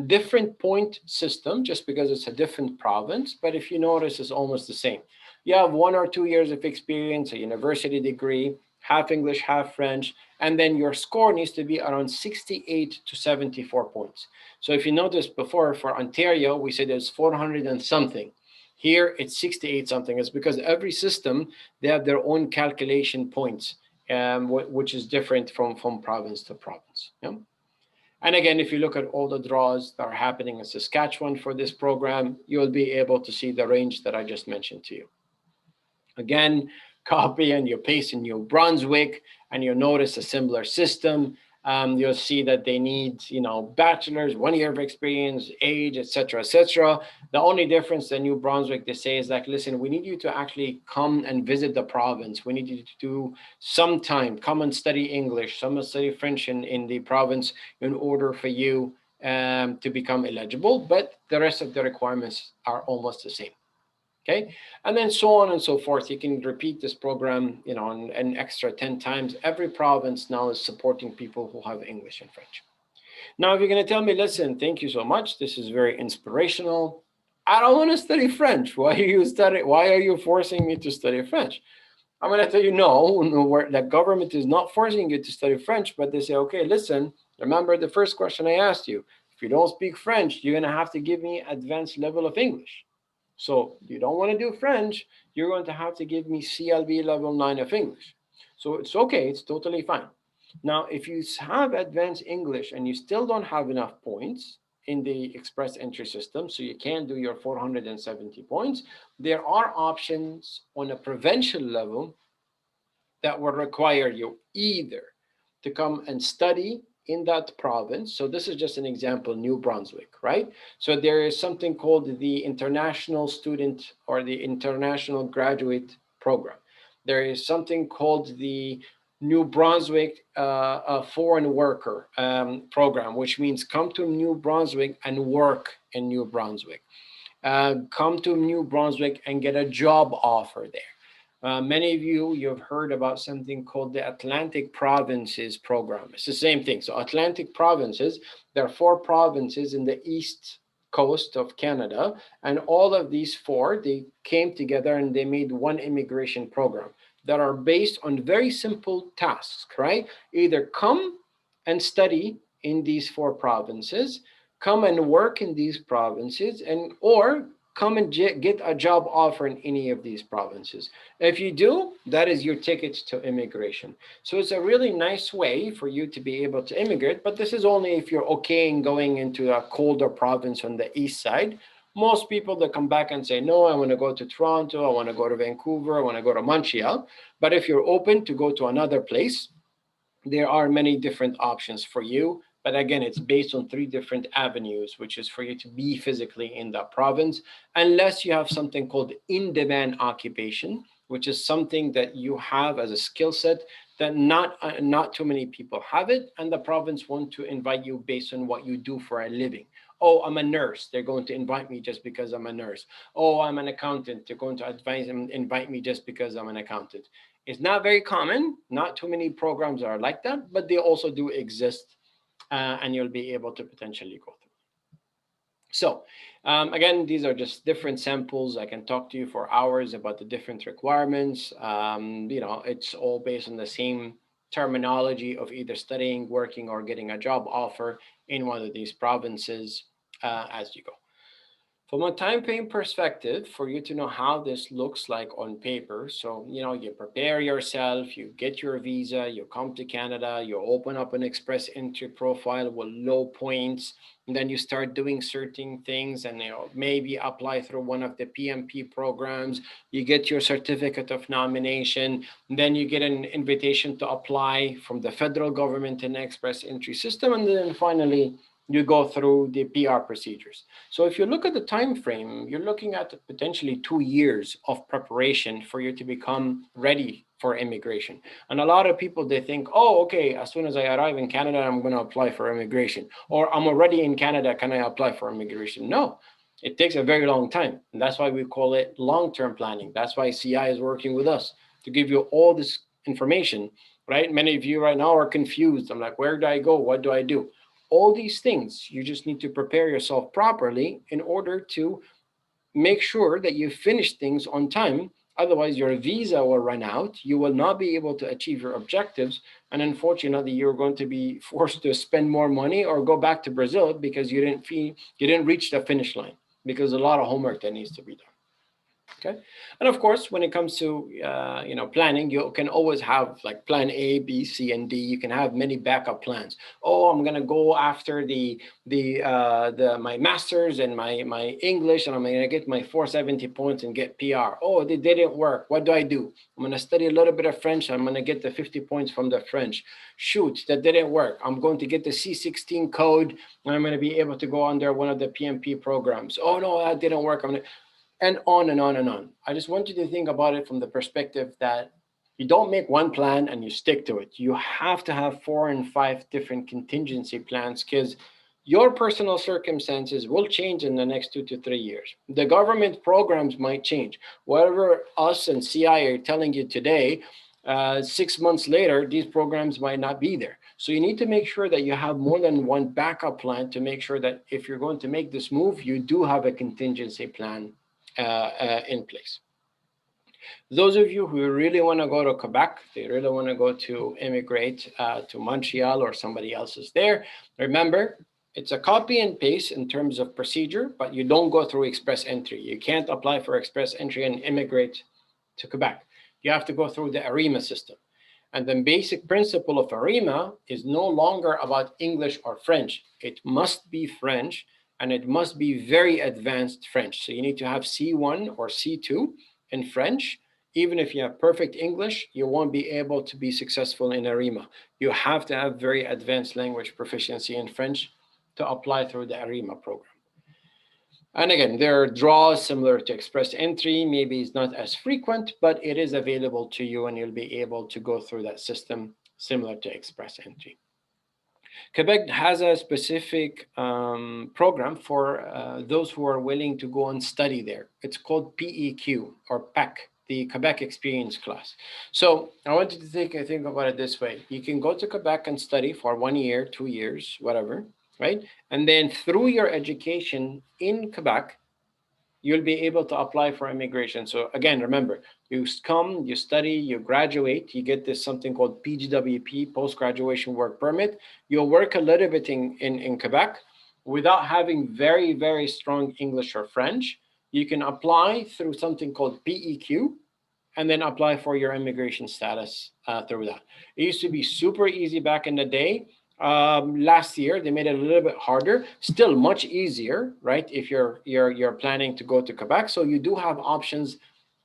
Different point system, just because it's a different province, but if you notice, it's almost the same. You have 1 or 2 years of experience, a university degree, half English, half French, and then your score needs to be around 68 to 74 points. So if you notice before, for Ontario, we said there's 400 and something. Here, it's 68 something. It's because every system, they have their own calculation points, which is different from province to province. Yeah? And again, if you look at all the draws that are happening in Saskatchewan for this program, you'll be able to see the range that I just mentioned to you. Again, copy and you paste in New Brunswick, and you'll notice a similar system. You'll see that they need, bachelor's, 1 year of experience, age, etc., etc. The only difference in New Brunswick, they say, is like, listen, we need you to actually come and visit the province. We need you to do some time, come and study English, some study French in the province in order for you to become eligible. But the rest of the requirements are almost the same. Okay, and then so on and so forth. You can repeat this program, an extra 10 times. Every province now is supporting people who have English and French. Now, if you're going to tell me, listen, thank you so much, this is very inspirational, I don't want to study French. Why are you forcing me to study French? I'm going to tell you, no, the government is not forcing you to study French, but they say, okay, listen, remember the first question I asked you. If you don't speak French, you're going to have to give me advanced level of English. So you don't want to do French, you're going to have to give me CLB level 9 of English. So it's okay, it's totally fine. Now, if you have advanced English and you still don't have enough points in the express entry system, so you can't do your 470 points, there are options on a provincial level that will require you either to come and study in that province. So this is just an example, New Brunswick, right? So there is something called the International Student or the International Graduate Program. There is something called the New Brunswick Foreign Worker Program, which means come to New Brunswick and work in New Brunswick. Come to New Brunswick and get a job offer there. Many of you've heard about something called the Atlantic Provinces Program. It's the same thing. So Atlantic Provinces, there are 4 provinces in the east coast of Canada, and all of these 4, they came together and they made one immigration program that are based on very simple tasks, right? Either come and study in these 4 provinces, come and work in these provinces, and or come and get a job offer in any of these provinces. If you do, that is your ticket to immigration. So it's a really nice way for you to be able to immigrate, but this is only if you're okay in going into a colder province on the east side. Most people that come back and say, no, I want to go to Toronto, I want to go to Vancouver, I want to go to Montreal. But if you're open to go to another place, there are many different options for you. But again, it's based on 3 different avenues, which is for you to be physically in that province, unless you have something called in-demand occupation, which is something that you have as a skill set that not too many people have it, and the province want to invite you based on what you do for a living. Oh, I'm a nurse. They're going to invite me just because I'm a nurse. Oh, I'm an accountant. They're going to invite me just because I'm an accountant. It's not very common. Not too many programs are like that, but they also do exist, and you'll be able to potentially go through. So again, these are just different samples. I can talk to you for hours about the different requirements. It's all based on the same terminology of either studying, working, or getting a job offer in one of these provinces as you go. From a time frame perspective, for you to know how this looks like on paper, so, you prepare yourself, you get your visa, you come to Canada, you open up an express entry profile with low points, and then you start doing certain things and maybe apply through one of the PMP programs, you get your certificate of nomination, then you get an invitation to apply from the federal government in the express entry system, and then finally, you go through the PR procedures. So if you look at the time frame, you're looking at potentially 2 years of preparation for you to become ready for immigration. And a lot of people, they think, oh, okay, as soon as I arrive in Canada, I'm going to apply for immigration. Or I'm already in Canada, can I apply for immigration? No, it takes a very long time. And that's why we call it long-term planning. That's why CI is working with us to give you all this information, right? Many of you right now are confused. I'm like, where do I go? What do I do? All these things, you just need to prepare yourself properly in order to make sure that you finish things on time. Otherwise, your visa will run out. You will not be able to achieve your objectives. And unfortunately, you're going to be forced to spend more money or go back to Brazil because you didn't reach the finish line, because a lot of homework that needs to be done. Okay. And of course, when it comes to planning, you can always have like plan A, B, C, and D. You can have many backup plans. Oh, I'm gonna go after my master's and my English, and I'm gonna get my 470 points and get PR. Oh, they didn't work. What do? I'm gonna study a little bit of French. I'm gonna get the 50 points from the French. Shoot, that didn't work. I'm going to get the C16 code, and I'm gonna be able to go under one of the PMP programs. Oh no, that didn't work. And on and on and on. I just want you to think about it from the perspective that you don't make one plan and you stick to it. You have to have 4 and 5 different contingency plans, because your personal circumstances will change in the next 2 to 3 years. The government programs might change. Whatever us and CI are telling you today, 6 months later, these programs might not be there. So you need to make sure that you have more than one backup plan to make sure that if you're going to make this move, you do have a contingency plan in place. Those of you who really want to go to Quebec, they really want to go to Immigrate to Montreal, or somebody else is there, remember, it's a copy and paste in terms of procedure, but you don't go through express entry. You can't apply for express entry and immigrate to Quebec. You have to go through the ARIMA system. And the basic principle of ARIMA is no longer about English or French. It must be French, and it must be very advanced French. So you need to have C1 or C2 in French Even if you have perfect English, you won't be able to be successful in ARIMA. You have to have very advanced language proficiency in French to apply through the ARIMA program. And again, there are draws similar to Express Entry. Maybe it's not as frequent, but it is available to you and you'll be able to go through that system similar to Express Entry. Quebec has a specific program for those who are willing to go and study there. It's called PEQ or PEC, the Quebec Experience Class. So I want you to think about it this way. You can go to Quebec and study for 1 year, 2 years, whatever, right? And then through your education in Quebec, you'll be able to apply for immigration. So again, remember, you come, you study, you graduate, you get this something called PGWP, Post-Graduation Work Permit. You'll work a little bit in Quebec without having very, very strong English or French. You can apply through something called PEQ and then apply for your immigration status through that. It used to be super easy back in the day. Last year they made it a little bit harder, still much easier, right? If you're planning to go to Quebec. So you do have options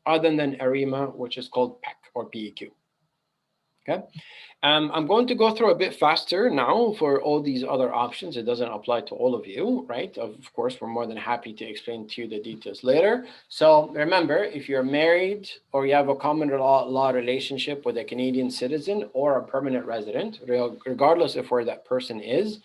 other than ARIMA, which is called PEC or PEQ. Okay, I'm going to go through a bit faster now for all these other options. It doesn't apply to all of you, right? Of course, we're more than happy to explain to you the details later. So remember, if you're married or you have a common law relationship with a Canadian citizen or a permanent resident, regardless of where that person is,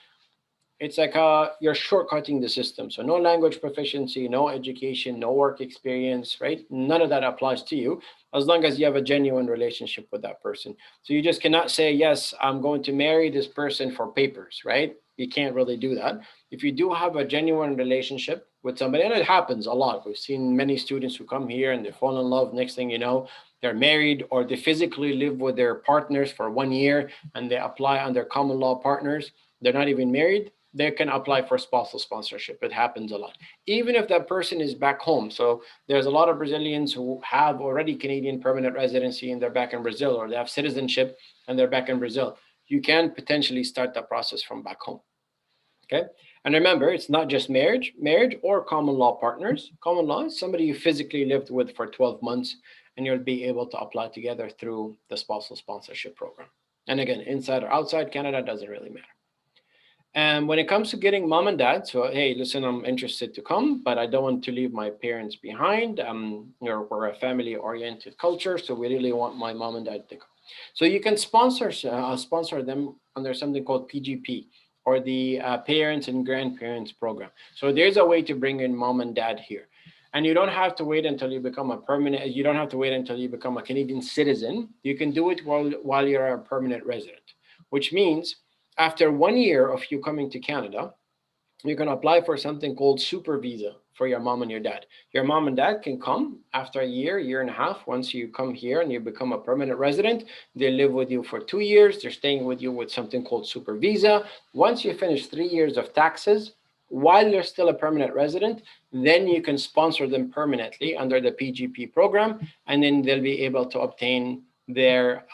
it's like you're shortcutting the system. So no language proficiency, no education, no work experience, right? None of that applies to you as long as you have a genuine relationship with that person. So you just cannot say, yes, I'm going to marry this person for papers, right? You can't really do that. If you do have a genuine relationship with somebody, and it happens a lot. We've seen many students who come here and they fall in love. Next thing you know, they're married or they physically live with their partners for 1 year and they apply on their common law partners. They're not even married. They can apply for spousal sponsorship. It happens a lot. Even if that person is back home. So there's a lot of Brazilians who have already Canadian permanent residency and they're back in Brazil, or they have citizenship and they're back in Brazil. You can potentially start the process from back home. Okay. And remember, it's not just marriage or common law partners. Common law is somebody you physically lived with for 12 months and you'll be able to apply together through the spousal sponsorship program. And again, inside or outside Canada doesn't really matter. And when it comes to getting mom and dad, so, hey, listen, I'm interested to come, but I don't want to leave my parents behind. We're a family-oriented culture, so we really want my mom and dad to come. So you can sponsor them under something called PGP, or the Parents and Grandparents Program. So there's a way to bring in mom and dad here. And you don't have to wait until you become a permanent, you don't have to wait until you become a Canadian citizen. You can do it while you're a permanent resident, which means after 1 year of you coming to Canada, you can apply for something called super visa for your mom and your dad. Your mom and dad can come after a year and a half. Once you come here and you become a permanent resident, they live with you for 2 years. They're staying with you with something called super visa. Once you finish 3 years of taxes, while you're still a permanent resident, then you can sponsor them permanently under the PGP program, and then they'll be able to obtain their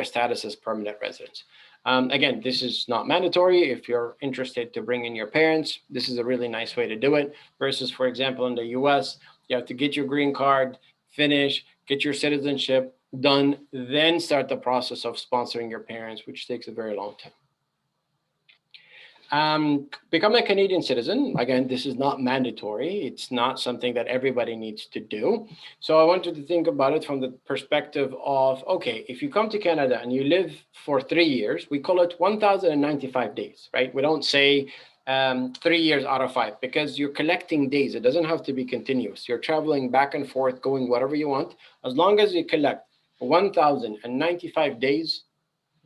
status as permanent residents. Again, this is not mandatory. If you're interested to bring in your parents, this is a really nice way to do it. Versus, for example, in the US, you have to get your green card, finish, get your citizenship done, then start the process of sponsoring your parents, which takes a very long time. Become a Canadian citizen. Again, this is not mandatory. It's not something that everybody needs to do. So I wanted to think about it from the perspective of, okay, if you come to Canada and you live for 3 years, we call it 1,095 days, right? We don't say 3 years out of 5 because you're collecting days. It doesn't have to be continuous. You're traveling back and forth, going whatever you want. As long as you collect 1,095 days,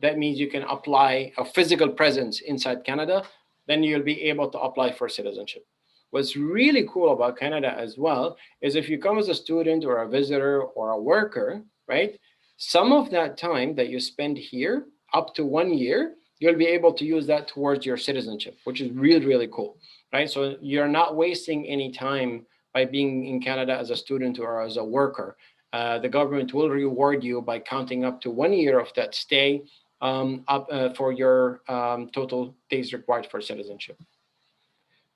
that means you can apply a physical presence inside Canada, then you'll be able to apply for citizenship. What's really cool about Canada as well is if you come as a student or a visitor or a worker, right? Some of that time that you spend here, up to 1 year, you'll be able to use that towards your citizenship, which is really, really cool, right? So you're not wasting any time by being in Canada as a student or as a worker. The government will reward you by counting up to 1 year of that stay for your total days required for citizenship.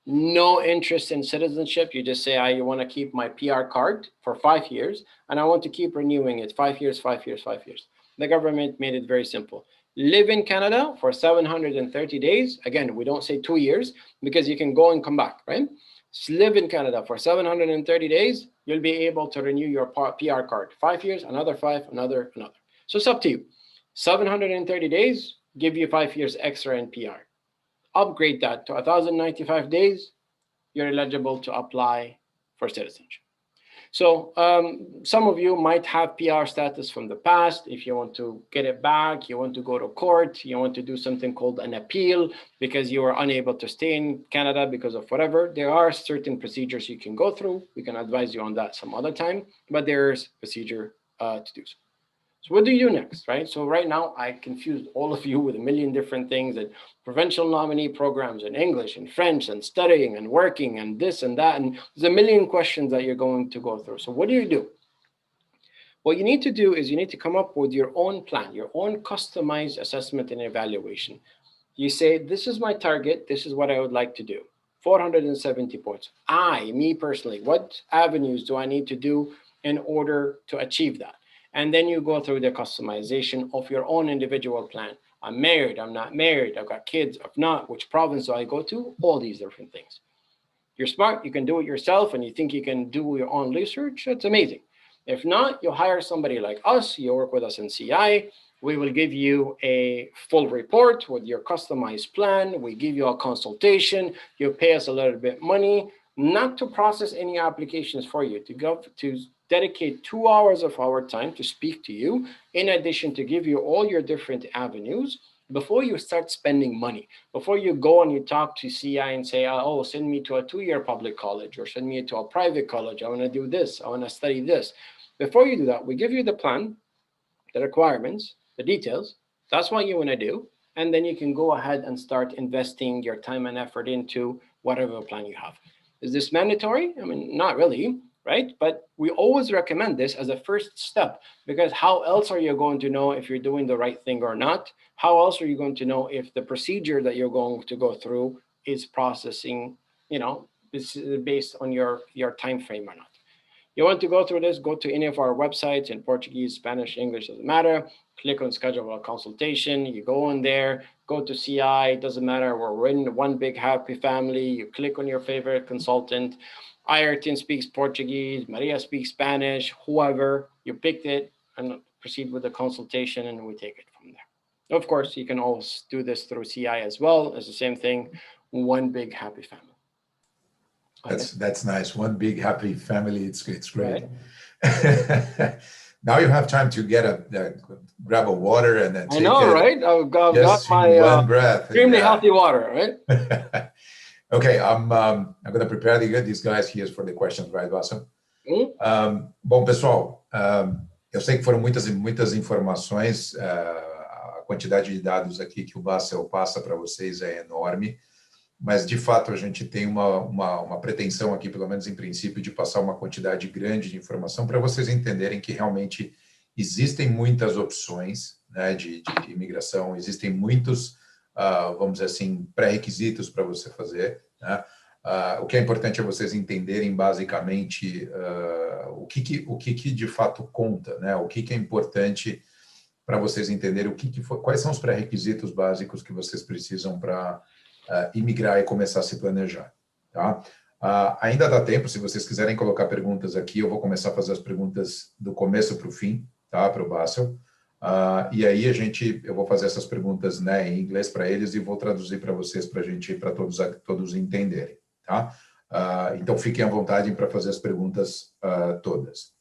no interest in citizenship. You just say, I want to keep my PR card for 5 years, and I want to keep renewing it 5 years, 5 years, 5 years. The government made it very simple. Live in Canada for 730 days. Again, we don't say 2 years because you can go and come back, right? So live in Canada for 730 days. You'll be able to renew your PR card. 5 years, another 5, another. So it's up to you. 730 days, give you 5 years extra in PR. Upgrade that to 1,095 days, you're eligible to apply for citizenship. So some of you might have PR status from the past. If you want to get it back, you want to go to court, you want to do something called an appeal because you were unable to stay in Canada because of whatever, there are certain procedures you can go through. We can advise you on that some other time, but there's procedure to do so. So what do you do next, right? So right now, I confused all of you with a million different things, and provincial nominee programs in English and French and studying and working and this and that. And there's a million questions that you're going to go through. So what do? What you need to do is you need to come up with your own plan, your own customized assessment and evaluation. You say, this is my target. This is what I would like to do. 470 points. Me personally, what avenues do I need to do in order to achieve that? And then you go through the customization of your own individual plan. I'm married, I'm not married, I've got kids, if not, which province do I go to? All these different things. You're smart, you can do it yourself, and you think you can do your own research, that's amazing. If not, you hire somebody like us, you work with us in CI, we will give you a full report with your customized plan, we give you a consultation, you pay us a little bit money, not to process any applications for you, to dedicate 2 hours of our time to speak to you, in addition to give you all your different avenues before you start spending money, before you go and you talk to CI and say, oh, send me to a 2-year public college or send me to a private college. I want to do this. I want to study this. Before you do that, we give you the plan, the requirements, the details. That's what you want to do. And then you can go ahead and start investing your time and effort into whatever plan you have. Is this mandatory? I mean, not really. Right? But we always recommend this as a first step, because how else are you going to know if you're doing the right thing or not? How else are you going to know if the procedure that you're going to go through is processing, is based on your time frame or not? You want to go through this, go to any of our websites in Portuguese, Spanish, English, doesn't matter. Click on schedule a consultation. You go in there, go to CI, doesn't matter. We're in one big happy family. You click on your favorite consultant. Ayrton speaks Portuguese, Maria speaks Spanish, whoever, you picked it, and proceed with the consultation, and we take it from there. Of course, you can always do this through CI as well. It's the same thing, one big happy family. That's nice. One big happy family. It's great. Right. Now you have time to grab a water and then take right? I've got my one breath. Extremely healthy water, right? Okay, I'm going to prepare these guys here for the questions, right, Bassel? Bom, pessoal, eu sei que foram muitas informações, a quantidade de dados aqui que o Bassel passa para vocês é enorme, mas, de fato, a gente tem uma pretensão aqui, pelo menos em princípio, de passar uma quantidade grande de informação para vocês entenderem que realmente existem muitas opções, né, de imigração, existem muitos vamos dizer assim, pré-requisitos para você fazer, né? O que é importante é vocês entenderem basicamente o que de fato conta, né? O que é importante para vocês entenderem quais são os pré-requisitos básicos que vocês precisam para imigrar e começar a se planejar, tá? Ainda dá tempo, se vocês quiserem colocar perguntas aqui, eu vou começar a fazer as perguntas do começo para o fim, tá? Para o Bassel. E aí eu vou fazer essas perguntas, né, em inglês para eles e vou traduzir para vocês, para todos entenderem, tá? Então fiquem à vontade para fazer as perguntas todas.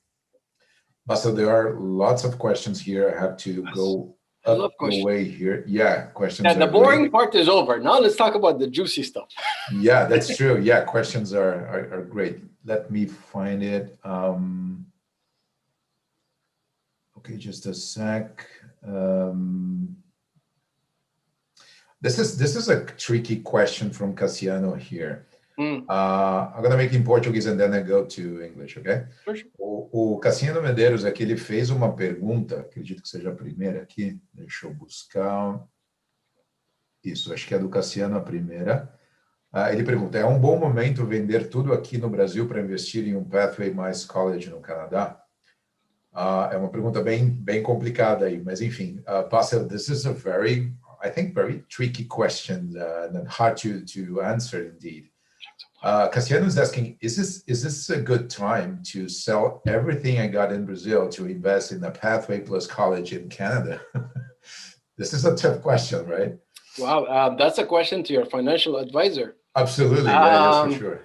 Bassel, there are lots of questions here. I have to go up the way here. Yeah, questions. Yeah, the boring part is over. Now let's talk about the juicy stuff. Yeah, that's true. Yeah, questions are great. Let me find it. Okay, just a sec. This is a tricky question from Cassiano here. I'm going to make it in Portuguese and then I go to English, okay? Sure. O Cassiano Medeiros aqui, ele fez uma pergunta, acredito que seja a primeira aqui, deixa eu buscar. Isso, acho que é do Cassiano a primeira. Ele pergunta, é um bom momento vender tudo aqui no Brasil para investir em um pathway mais college no Canadá? É uma pergunta bem complicada aí, mas enfim, Basil, this is a I think, very tricky question and hard to answer indeed. Cassiano is asking, is this a good time to sell everything I got in Brazil to invest in a pathway plus college in Canada? This is a tough question, right? Wow, that's a question to your financial advisor. Absolutely, yes, for sure.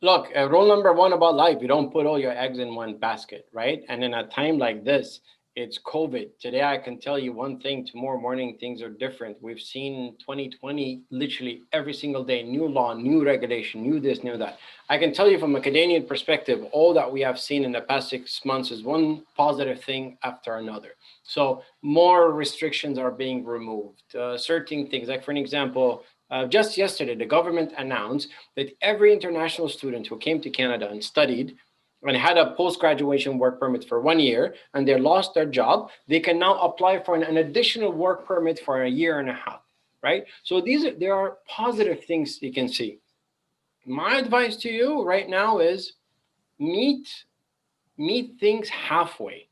Look, rule number one about life, you don't put all your eggs in one basket, right? And in a time like this, it's COVID. Today, I can tell you one thing, tomorrow morning, things are different. We've seen 2020, literally every single day, new law, new regulation, new this, new that. I can tell you from a Canadian perspective, all that we have seen in the past 6 months is one positive thing after another. So more restrictions are being removed. Certain things, like for an example, just yesterday, the government announced that every international student who came to Canada and studied and had a post-graduation work permit for 1 year and they lost their job, they can now apply for an additional work permit for a year and a half, right? So there are positive things you can see. My advice to you right now is meet things halfway.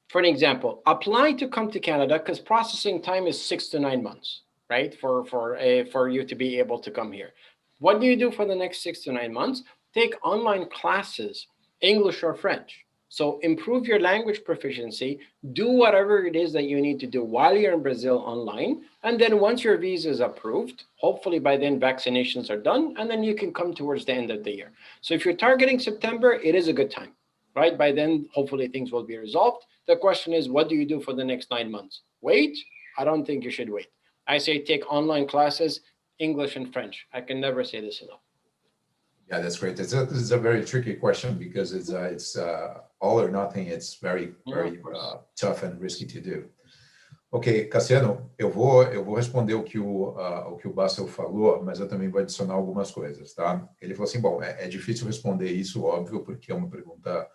For an example, apply to come to Canada because processing time is 6 to 9 months, right? For you to be able to come here. What do you do for the next 6 to 9 months? Take online classes, English or French. So improve your language proficiency, do whatever it is that you need to do while you're in Brazil online. And then once your visa is approved, hopefully by then vaccinations are done, and then you can come towards the end of the year. So if you're targeting September, it is a good time, right? By then, hopefully things will be resolved. The question is, what do you do for the next 9 months? Wait? I don't think you should wait. I say take online classes, English and French. I can never say this enough. Yeah, that's great. This is a very tricky question because it's all or nothing. It's very tough and risky to do. Ok, Cassiano, eu vou responder o que o Bassel falou, mas eu também vou adicionar algumas coisas, tá? Ele falou assim, bom, é difícil responder isso, óbvio, porque é uma pergunta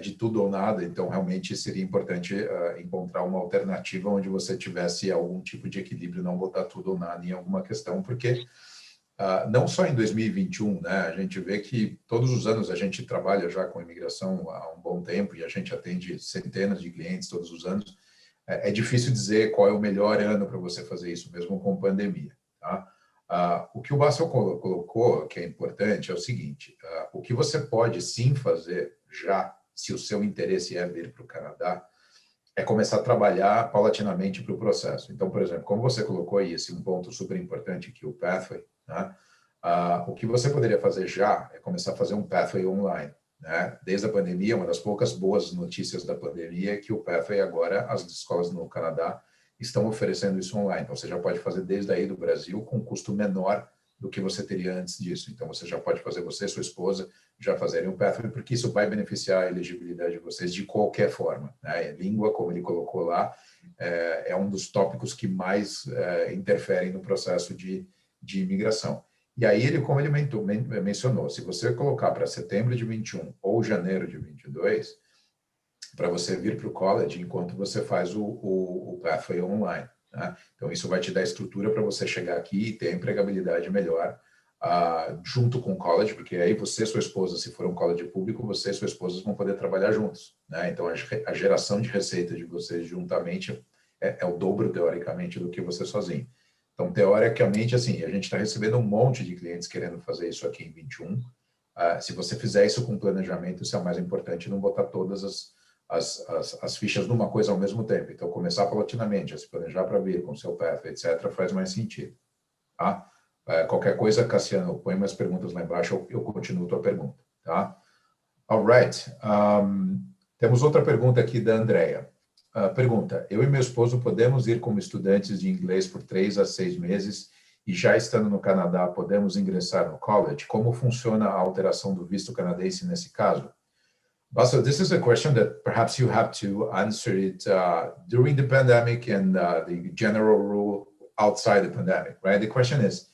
de tudo ou nada, então realmente seria importante encontrar uma alternativa onde você tivesse algum tipo de equilíbrio, não botar tudo ou nada em alguma questão, porque não só em 2021, né, a gente vê que todos os anos a gente trabalha já com imigração há um bom tempo e a gente atende centenas de clientes todos os anos. É difícil dizer qual é o melhor ano para você fazer isso, mesmo com pandemia. Tá? O que o Bassel colocou, que é importante, é o seguinte, o que você pode sim fazer já, se o seu interesse é vir para o Canadá, é começar a trabalhar paulatinamente para o processo. Então, por exemplo, como você colocou aí, esse um ponto super importante que o Pathway, né? O que você poderia fazer já é começar a fazer um Pathway online. Né? Desde a pandemia, uma das poucas boas notícias da pandemia é que o Pathway agora, as escolas no Canadá estão oferecendo isso online. Então, você já pode fazer desde aí do Brasil com um custo menor do que você teria antes disso. Então, você já pode fazer, você e sua esposa, já fazerem o Pathway, porque isso vai beneficiar a elegibilidade de vocês de qualquer forma. Né? Língua, como ele colocou lá, é um dos tópicos que mais interferem no processo de imigração. E aí, como ele mencionou, se você colocar para setembro de 21 ou janeiro de 22, para você vir para o college enquanto você faz o Pathway online. Né? Então, isso vai te dar estrutura para você chegar aqui e ter a empregabilidade melhor junto com o college, porque aí você e sua esposa, se for um college público, você e sua esposa vão poder trabalhar juntos. Né? Então, a geração de receita de vocês juntamente é o dobro, teoricamente, do que você sozinho. Então, teoricamente, assim, a gente está recebendo um monte de clientes querendo fazer isso aqui em 21. Se você fizer isso com planejamento, isso é o mais importante, não botar todas as fichas numa coisa ao mesmo tempo. Então, começar paulatinamente, a se planejar para vir com o seu path, etc., faz mais sentido. Tá? Qualquer coisa, Cassiano, põe mais perguntas lá embaixo, eu continuo a tua pergunta. Tá? All right. Temos outra pergunta aqui da Andrea. Pergunta, eu e meu esposo podemos ir como estudantes de inglês por 3 a 6 meses e já estando no Canadá podemos ingressar no college? Como funciona a alteração do visto canadense nesse caso? Also, this is a question that perhaps you have to answer it during the pandemic and the general rule outside the pandemic, right? The question is,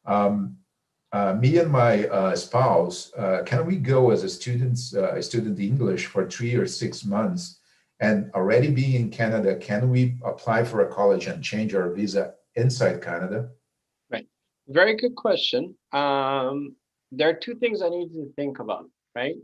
me and my spouse, can we go as a student English for 3 or 6 months? And already being in Canada, can we apply for a college and change our visa inside Canada? Right. Very good question. There are two things I need to think about, right?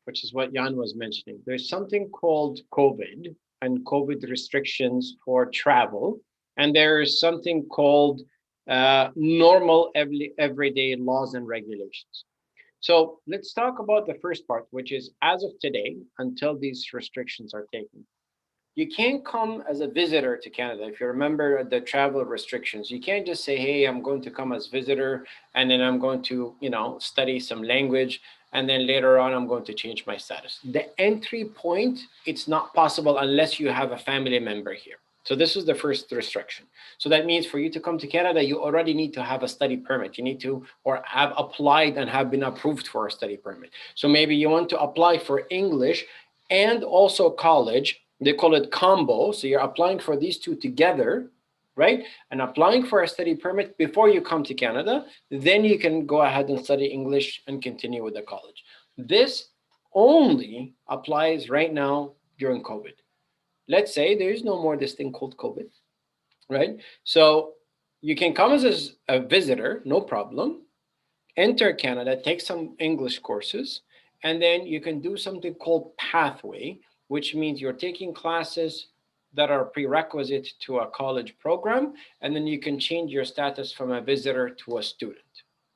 Which is what Jan was mentioning. There's something called COVID and COVID restrictions for travel. And there is something called normal everyday laws and regulations. So let's talk about the first part, which is as of today, until these restrictions are taken. You can't come as a visitor to Canada. If you remember the travel restrictions, you can't just say, hey, I'm going to come as visitor and then I'm going to, study some language and then later on I'm going to change my status. The entry point, it's not possible unless you have a family member here. So this is the first restriction. So that means for you to come to Canada, you already need to have a study permit. You need to, or have applied and have been approved for a study permit. So maybe you want to apply for English and also college. They call it combo. So you're applying for these two together, right? And applying for a study permit before you come to Canada, then you can go ahead and study English and continue with the college. This only applies right now during COVID. Let's say there is no more this thing called COVID, right? So you can come as a visitor, no problem, enter Canada, take some English courses, and then you can do something called pathway, which means you're taking classes that are prerequisite to a college program, and then you can change your status from a visitor to a student,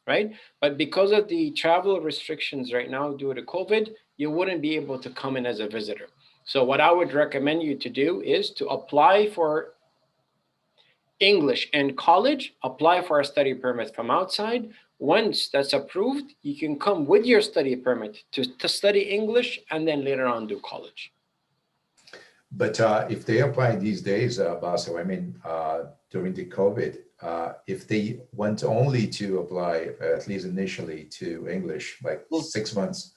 right? But because of the travel restrictions right now due to COVID, you wouldn't be able to come in as a visitor. So what I would recommend you to do is to apply for English and college, apply for a study permit from outside. Once that's approved, you can come with your study permit to study English and then later on do college. But if they apply these days, Basil, during the COVID, if they want only to apply, at least initially, to English, like 6 months,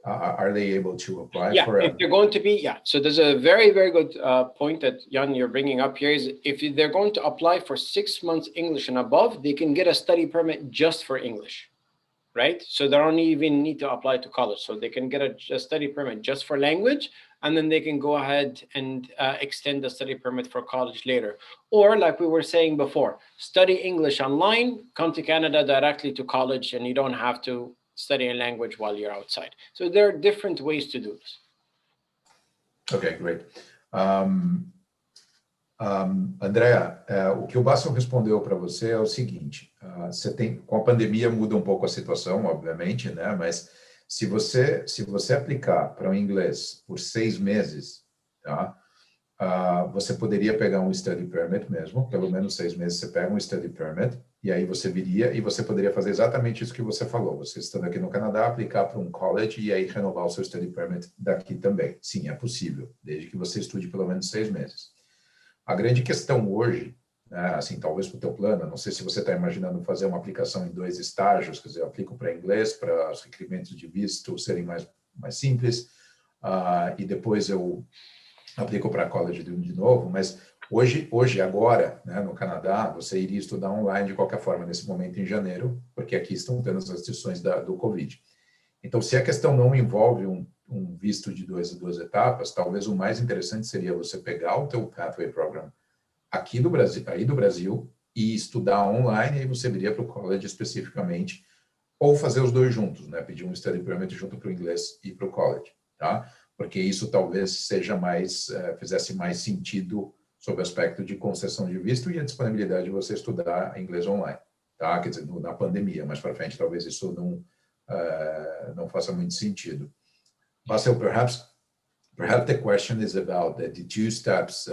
are they able to apply for if they're going to be, So there's a very, very good point that, Jan, you're bringing up here is if they're going to apply for 6 months English and above, they can get a study permit just for English, right? So they don't even need to apply to college. So they can get a study permit just for language, and then they can go ahead and extend the study permit for college later. Or like we were saying before, study English online, come to Canada directly to college, and you don't have to study a language while you're outside. So there are different ways to do this. Okay, great. Andrea, o que o Bassel respondeu para você é o seguinte, com a pandemia muda um pouco a situação, obviamente, né? Mas se você aplicar para o inglês por 6 meses, tá? Você poderia pegar um study permit mesmo, pelo menos 6 meses você pega um study permit, e aí você viria e você poderia fazer exatamente isso que você falou. Você estando aqui no Canadá, aplicar para um college e aí renovar o seu study permit daqui também. Sim, é possível, desde que você estude pelo menos 6 meses. A grande questão hoje, né, assim, talvez para o teu plano, não sei se você está imaginando fazer uma aplicação em 2 estágios, quer dizer, eu aplico para inglês, para os requerimentos de visto serem mais simples, e depois eu aplico para college de novo, mas hoje, agora, né, no Canadá, você iria estudar online de qualquer forma, nesse momento em janeiro, porque aqui estão tendo as restrições do Covid. Então, se a questão não envolve um visto de duas etapas, talvez o mais interessante seria você pegar o teu Pathway Program aqui do Brasil e estudar online, e aí você viria para o college especificamente, ou fazer os dois juntos, né, pedir um study permit junto para o inglês e para o college, tá? Porque isso talvez fizesse mais sentido sob o aspecto de concessão de visto e a disponibilidade de você estudar inglês online, tá? Quer dizer, na pandemia, mais para frente, talvez isso não faça muito sentido. Basil, perhaps the question is about the 2 steps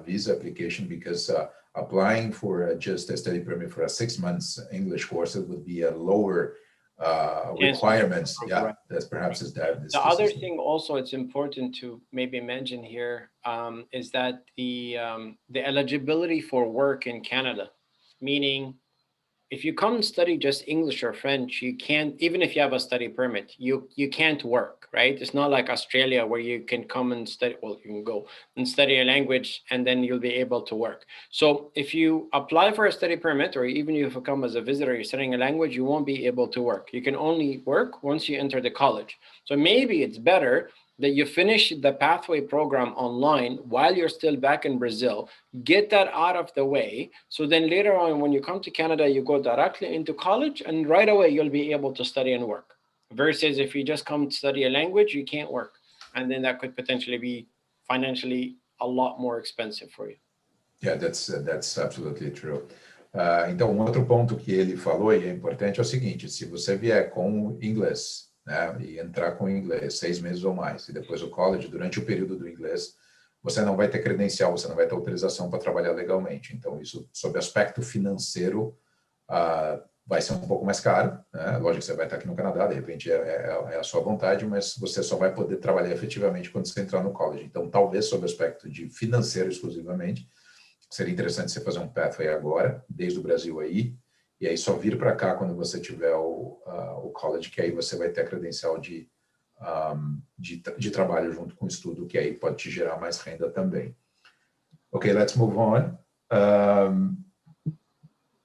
visa application, because applying for just a study permit for a 6 months English course would be a lower requirements. Yeah, that's perhaps that. The other thing also it's important to maybe mention here is that the eligibility for work in Canada, meaning if you come and study just English or French, you can't, even if you have a study permit, you can't work, right? It's not like Australia where you can come and study, well, you can go and study a language and then you'll be able to work. So if you apply for a study permit, or even if you come as a visitor, you're studying a language, you won't be able to work. You can only work once you enter the college. So maybe it's better that you finish the pathway program online while you're still back in Brazil, get that out of the way. So then later on, when you come to Canada, you go directly into college and right away you'll be able to study and work. Versus if you just come to study a language, you can't work. And then that could potentially be financially a lot more expensive for you. Yeah, that's absolutely true. Então, um outro ponto que ele falou e é importante é o seguinte: se você vier com inglês, né, e entrar com inglês 6 meses ou mais, e depois o college, durante o período do inglês, você não vai ter credencial, você não vai ter autorização para trabalhar legalmente. Então, isso, sob aspecto financeiro, vai ser um pouco mais caro, né? Lógico que você vai estar aqui no Canadá, de repente é a sua vontade, mas você só vai poder trabalhar efetivamente quando você entrar no college. Então, talvez sob aspecto de financeiro exclusivamente, seria interessante você fazer um pathway agora, desde o Brasil aí, e aí só vir para cá quando você tiver o college, que aí você vai ter a credencial de trabalho junto com o estudo, que aí pode te gerar mais renda também. Ok, let's move on.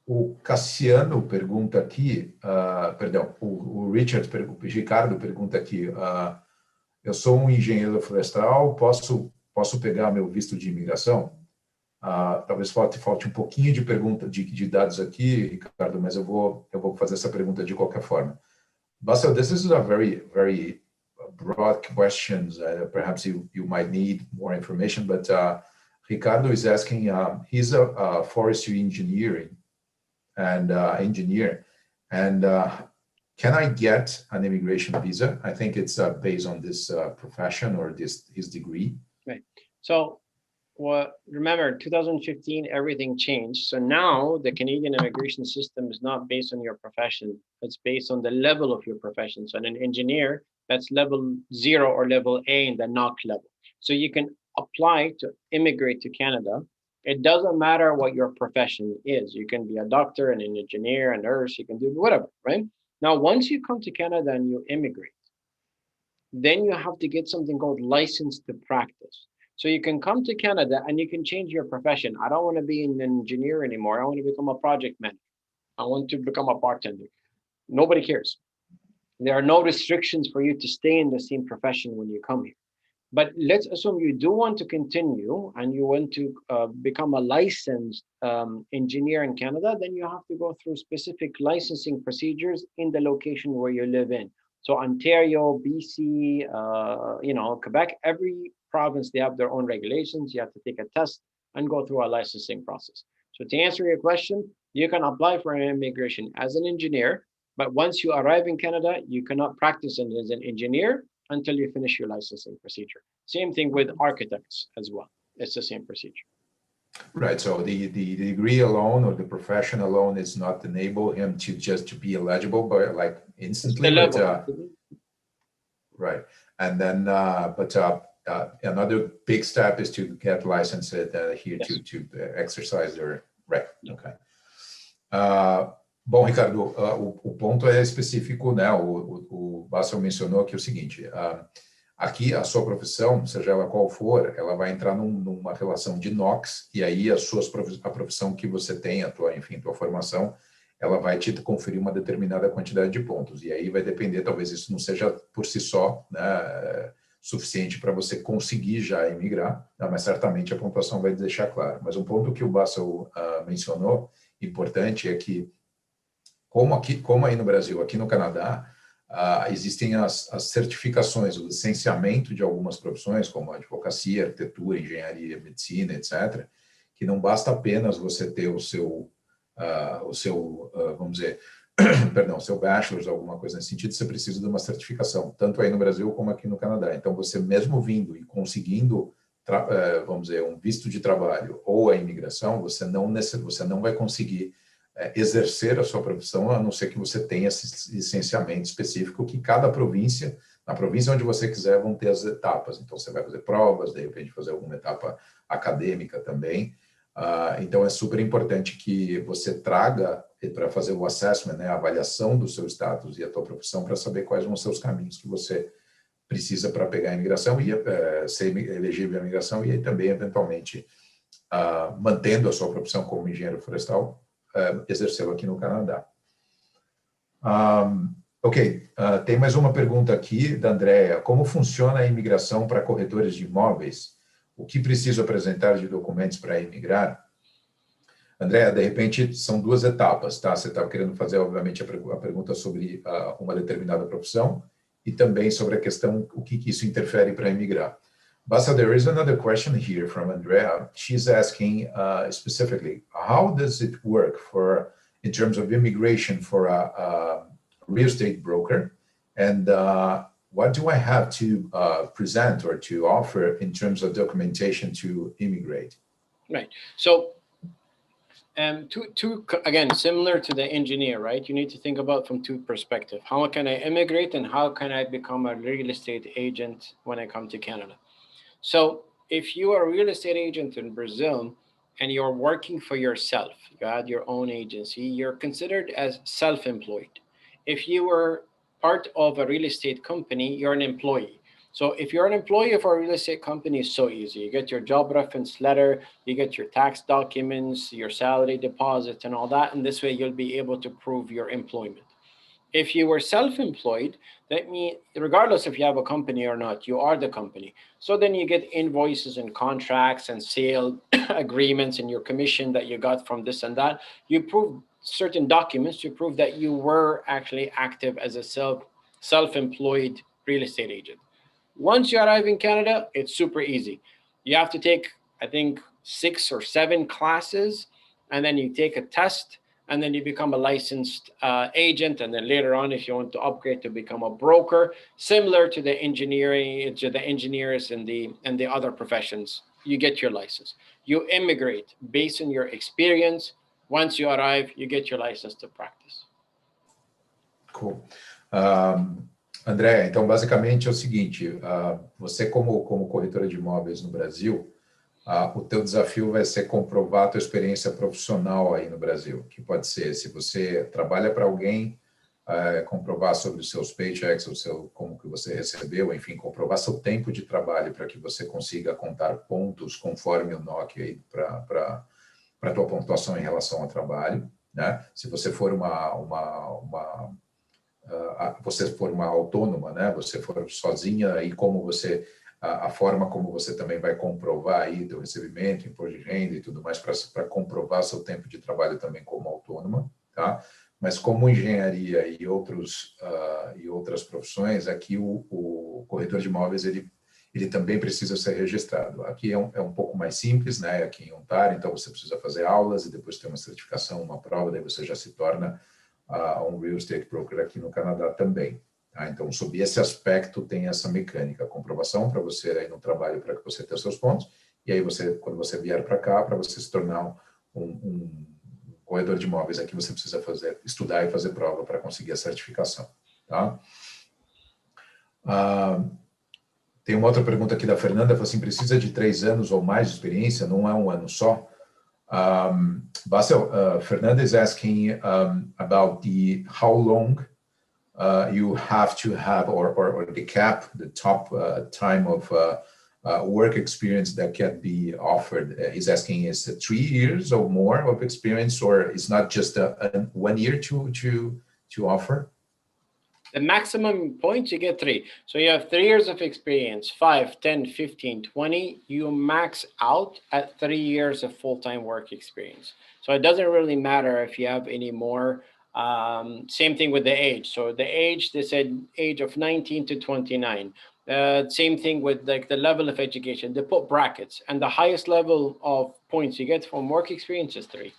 O Cassiano pergunta aqui, perdão, o Ricardo pergunta aqui, eu sou um engenheiro florestal, posso pegar meu visto de imigração? Talvez falte um pouquinho de pergunta de dados aqui, Ricardo, mas eu vou fazer essa pergunta de qualquer forma. Basil, this is a very, very broad question. Perhaps you might need more information, but Ricardo is asking, he's a forestry engineer, and can I get an immigration visa? I think it's based on this profession or his degree. Right. So, remember, 2015, everything changed. So now the Canadian immigration system is not based on your profession. It's based on the level of your profession. So an engineer, that's level 0 or level A in the NOC level. So you can apply to immigrate to Canada. It doesn't matter what your profession is. You can be a doctor, an engineer, a nurse, you can do whatever, right? Now, once you come to Canada and you immigrate, then you have to get something called license to practice. So you can come to Canada and you can change your profession. I don't want to be an engineer anymore. I want to become a project manager. I want to become a bartender. Nobody cares. There are no restrictions for you to stay in the same profession when you come here. But let's assume you do want to continue and you want to become a licensed engineer in Canada, then you have to go through specific licensing procedures in the location where you live in. So Ontario, BC, Quebec, every province, they have their own regulations. You have to take a test and go through a licensing process. So to answer your question, you can apply for an immigration as an engineer, but once you arrive in Canada, you cannot practice as an engineer until you finish your licensing procedure. Same thing with architects as well. It's the same procedure. Right. So the degree alone or the profession alone is not enable him to be eligible, but like instantly. Right. And then, another big step is to get licensed here. Yes. to exercise their right. Okay. Bom, Ricardo, o ponto é específico, né? O Basil mencionou aqui o seguinte: aqui a sua profissão, seja ela qual for, ela vai entrar numa relação de NOCs, e aí a profissão que você tem, a tua formação, ela vai te conferir uma determinada quantidade de pontos. E aí vai depender, talvez isso não seja por si só, né, suficiente para você conseguir já emigrar, né, mas certamente a pontuação vai deixar claro. Mas um ponto que o Basil mencionou, importante, é que como aí no Brasil, aqui no Canadá, existem as certificações, o licenciamento de algumas profissões, como advocacia, arquitetura, engenharia, medicina, etc., que não basta apenas você ter o seu vamos dizer, perdão, seu bachelor's, alguma coisa nesse sentido, você precisa de uma certificação, tanto aí no Brasil como aqui no Canadá. Então, você mesmo vindo e conseguindo, vamos dizer, um visto de trabalho ou a imigração, você não vai conseguir exercer a sua profissão, a não ser que você tenha esse licenciamento específico que cada província, na província onde você quiser, vão ter as etapas. Então, você vai fazer provas, de repente fazer alguma etapa acadêmica também. Então, é super importante que você traga para fazer o assessment, né, a avaliação do seu status e a tua profissão, para saber quais são os seus caminhos que você precisa para pegar a imigração e ser elegível à imigração, e aí também, eventualmente, mantendo a sua profissão como engenheiro florestal, exerceu aqui no Canadá. Ok, tem mais uma pergunta aqui da Andrea. Como funciona a imigração para corretores de imóveis? O que preciso apresentar de documentos para imigrar? Andrea, de repente, são duas etapas, tá? Você estava querendo fazer, obviamente, a pergunta sobre uma determinada profissão e também sobre a questão, o que isso interfere para imigrar. But so there is another question here from Andrea. She's asking specifically, how does it work in terms of immigration for a real estate broker? And what do I have to present or to offer in terms of documentation to immigrate? Right. So, again, similar to the engineer, right? You need to think about from two perspectives. How can I immigrate and how can I become a real estate agent when I come to Canada? So if you are a real estate agent in Brazil and you're working for yourself, you had your own agency, you're considered as self-employed. If you were part of a real estate company, you're an employee. So if you're an employee of a real estate company, it's so easy. You get your job reference letter, you get your tax documents, your salary deposits and all that. And this way you'll be able to prove your employment. If you were self-employed, that means regardless if you have a company or not, you are the company. So then you get invoices and contracts and sale agreements and your commission that you got from this and that. You prove certain documents to prove that you were actually active as a self-employed real estate agent. Once you arrive in Canada, it's super easy. You have to take, I think, 6 or 7 classes, and then you take a test, and then you become a licensed agent. And then later on, if you want to upgrade to become a broker, similar to the engineers and the other professions, you get your license. You immigrate based on your experience. Once you arrive, you get your license to practice. Cool. André, então basicamente é o seguinte, você como corretora de imóveis no Brasil, o teu desafio vai ser comprovar a tua experiência profissional aí no Brasil, que pode ser, se você trabalha para alguém, comprovar sobre os seus paychecks, como que você recebeu, enfim, comprovar seu tempo de trabalho para que você consiga contar pontos conforme o NOC aí para a tua pontuação em relação ao trabalho, né? Se você for você for uma autônoma, né? Você for sozinha e como você a forma como você também vai comprovar aí teu recebimento, imposto de renda e tudo mais para comprovar seu tempo de trabalho também como autônoma, tá? Mas como engenharia e outras profissões, aqui o corretor de imóveis ele também precisa ser registrado. Aqui é um pouco mais simples, né? Aqui em Ontário, então você precisa fazer aulas e depois ter uma certificação, uma prova, daí você já se torna um real estate broker aqui no Canadá também. Tá? Então, sob esse aspecto, tem essa mecânica, a comprovação para você aí no trabalho, para que você tenha seus pontos, e aí quando você vier para cá, para você se tornar um corretor de imóveis, aqui você precisa estudar e fazer prova para conseguir a certificação. Tá? Tem uma outra pergunta aqui da Fernanda, fala assim, precisa de 3 anos ou mais de experiência, não é um ano só? Basil, Fernanda is asking about how long you have to have, or the cap, the top time of work experience that can be offered. He's asking, is it 3 years or more of experience, or is not just 1 year to offer? The maximum points, you get 3. So you have 3 years of experience, 5, 10, 15, 20. You max out at 3 years of full-time work experience. So it doesn't really matter if you have any more. Same thing with the age. So the age, they said age of 19 to 29. Same thing with like the level of education. They put brackets, and the highest level of points you get from work experience is 3.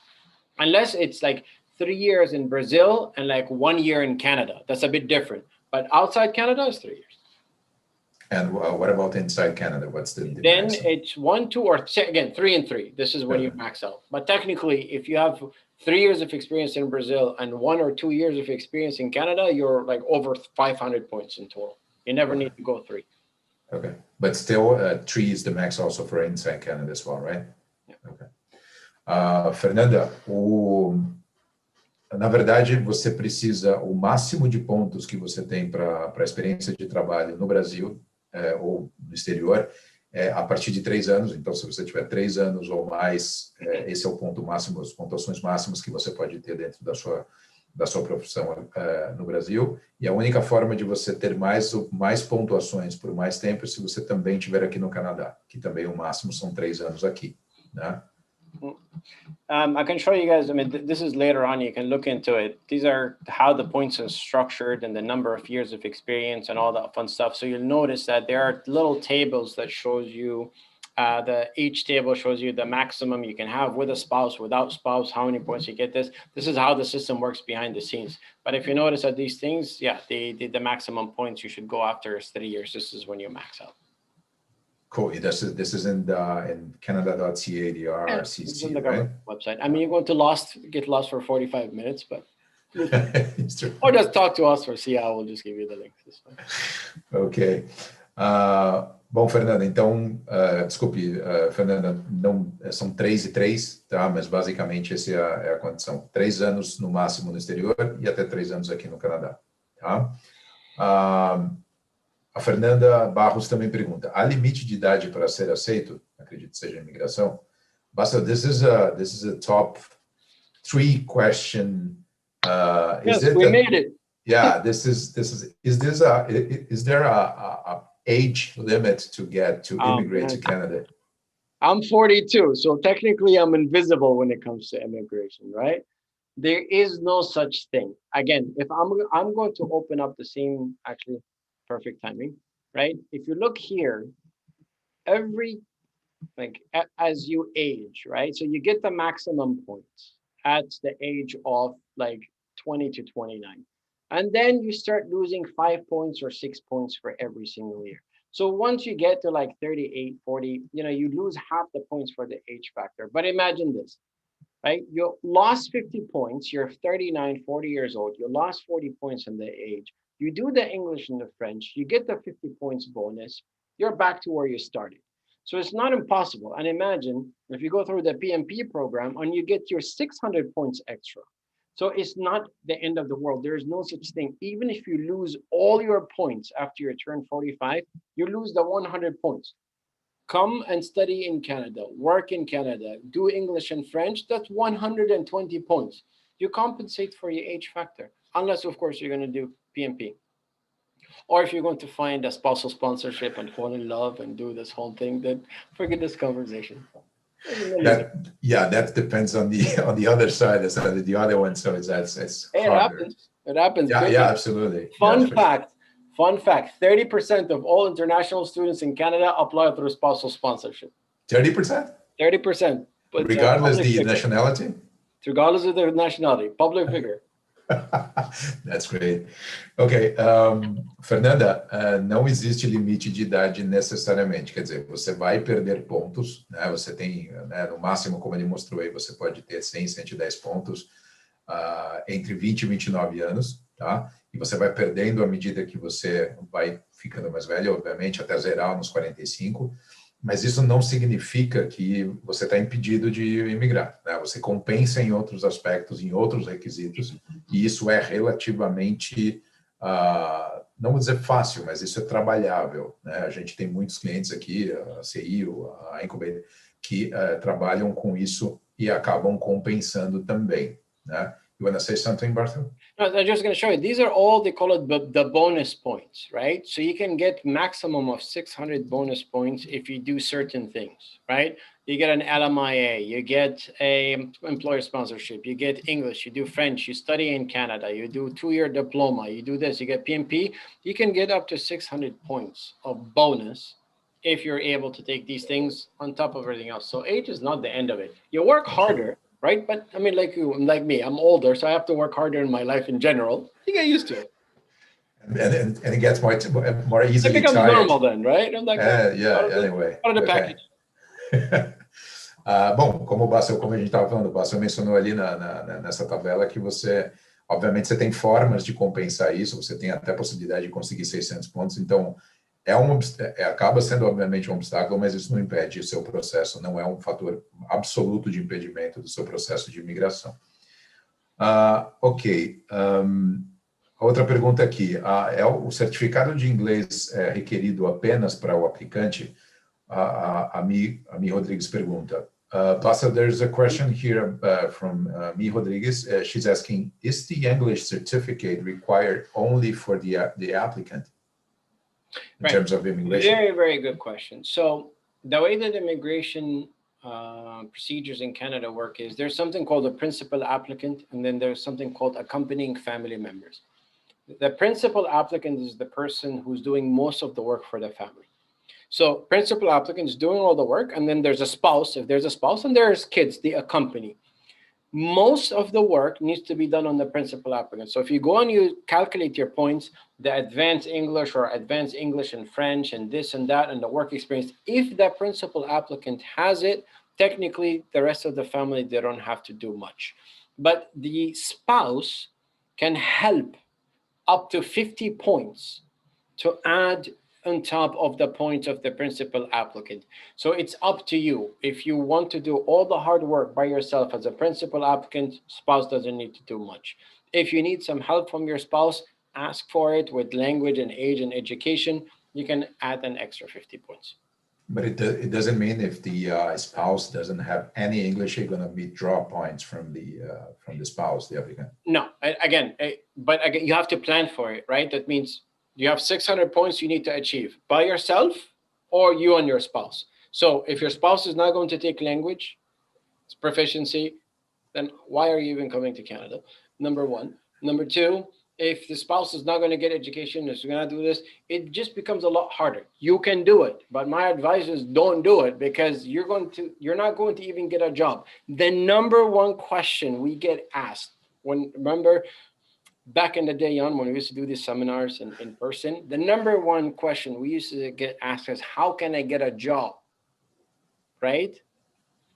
Unless it's like 3 years in Brazil and like 1 year in Canada. That's a bit different. But outside Canada, it's 3 years. And what about inside Canada? What's the Then maximum? It's 1, 2, or again, 3 and 3. This is when you max out. But technically, if you have 3 years of experience in Brazil and 1 or 2 years of experience in Canada, you're like over 500 points in total. You never need to go 3. Okay. But still, 3 is the max also for inside Canada as well, right? Yeah. Okay. Fernanda, na verdade, você precisa, o máximo de pontos que você tem para a experiência de trabalho no Brasil ou no exterior é a partir de 3 anos. Então, se você tiver 3 anos ou mais, esse é o ponto máximo, as pontuações máximas que você pode ter dentro da sua profissão no Brasil, e a única forma de você ter mais pontuações por mais tempo é se você também estiver aqui no Canadá, que também o máximo são 3 anos aqui, né? I can show you guys, I mean, this is later on, you can look into it. These are how the points are structured and the number of years of experience and all that fun stuff. So you'll notice that there are little tables that shows you, each table shows you the maximum you can have with a spouse, without spouse, how many points you get this. This is how the system works behind the scenes. But if you notice that these things, yeah, the maximum points you should go after is 3 years. This is when you max out. Cool. This is in Canada.ca, the RRCC, the right? Website. I mean, you're going to get lost for 45 minutes, but It's true. or just talk to us or CA, we'll just give you the link. Ok. Bom, Fernanda, então, desculpe, Fernanda, não, são 3 e 3, tá? Mas basicamente essa é a condição. 3 anos no máximo no exterior e até 3 anos aqui no Canadá, tá? A Fernanda Barros também pergunta: há limite de idade para ser aceito? Acredito que seja imigração. Basta, this is a top 3 question. Yes, we made it. Yeah, is there a age limit to get to immigrate to Canada? I'm 42, so technically I'm invisible when it comes to immigration, right? There is no such thing. Again, if I'm going to open up the same, actually, perfect timing, right? If you look here, as you age, right? So you get the maximum points at the age of like 20 to 29. And then you start losing 5 points or 6 points for every single year. So once you get to like 38, 40, you lose half the points for the age factor. But imagine this, right? You lost 50 points, you're 39, 40 years old, you lost 40 points in the age. You do the English and the French, you get the 50 points bonus, you're back to where you started. So it's not impossible. And imagine if you go through the PMP program and you get your 600 points extra. So it's not the end of the world. There is no such thing. Even if you lose all your points after you turn 45, you lose the 100 points. Come and study in Canada, work in Canada, do English and French, that's 120 points. You compensate for your age factor, unless, of course, you're going to do PMP. Or if you're going to find a spousal sponsorship and fall in love and do this whole thing, then forget this conversation. That depends on the other side, the other one. So it happens. It happens. Yeah, absolutely. Fun fact. 30% of all international students in Canada apply through spousal sponsorship. 30%? 30%. But regardless of the nationality? Regardless of their nationality, public figure. That's great. Ok, Fernanda, não existe limite de idade necessariamente, quer dizer, você vai perder pontos, né? Você tem, né, no máximo, como ele mostrou aí, você pode ter 100, 110 pontos entre 20 e 29 anos, tá? E você vai perdendo à medida que você vai ficando mais velho, obviamente, até zerar nos 45, mas isso não significa que você está impedido de imigrar, né? Você compensa em outros aspectos, em outros requisitos, e isso é relativamente, não vou dizer fácil, mas isso é trabalhável, né? A gente tem muitos clientes aqui, a CI, a Incubator, que trabalham com isso e acabam compensando também, né? You want to say something, Barthel? No, I'm just going to show you. These are all, they call it the bonus points, right? So you can get maximum of 600 bonus points if you do certain things, right? You get an LMIA, you get a employer sponsorship, you get English, you do French, you study in Canada, you do 2-year diploma, you do this, you get PMP. You can get up to 600 points of bonus if you're able to take these things on top of everything else. So age is not the end of it. You work harder. Right? But I mean, like you, like me, I'm older, so I have to work harder in my life in general. You get used to it. And it gets more easily it becomes tired. Normal then, right? I'm like, anyway. Part of the package. Bom, como a gente estava falando, o Bassel mencionou ali nessa tabela que você, obviamente, você tem formas de compensar isso, você tem até a possibilidade de conseguir 600 pontos, então acaba sendo, obviamente, um obstáculo, mas isso não impede o seu processo, não é um fator absoluto de impedimento do seu processo de imigração. Ok. Outra pergunta aqui. O certificado de inglês requerido apenas para o aplicante? A Mi Rodrigues pergunta. Bassa, there's a question here from Mi Rodriguez. She's asking, is the English certificate required only for the applicant in terms of immigration? Very, very good question. So the way that immigration procedures in Canada work is there's something called a principal applicant, and then there's something called accompanying family members. The principal applicant is the person who's doing most of the work for the family. So principal applicant is doing all the work, and then there's a spouse, if there's a spouse, and there's kids, the accompany. Most of the work needs to be done on the principal applicant. So if you go and you calculate your points, the advanced English or advanced English and French and this and that and the work experience, if the principal applicant has it, technically the rest of the family, they don't have to do much. But the spouse can help up to 50 points to add on top of the points of the principal applicant. So it's up to you. If you want to do all the hard work by yourself as a principal applicant, spouse doesn't need to do much. If you need some help from your spouse, ask for it with language and age and education. You can add an extra 50 points. But it doesn't mean if the spouse doesn't have any English, you're going to draw points from the spouse, the applicant. No, but again, you have to plan for it, right? That means you have 600 points you need to achieve by yourself or you and your spouse. So if your spouse is not going to take language, it's proficiency, then why are you even coming to Canada? Number one. Number two, if the spouse is not going to get education, is going to do this, it just becomes a lot harder. You can do it, but my advice is don't do it, because you're not going to even get a job. The number one question we get asked, remember back in the day, Jan, when we used to do these seminars in person, the number one question we used to get asked is, how can I get a job? Right?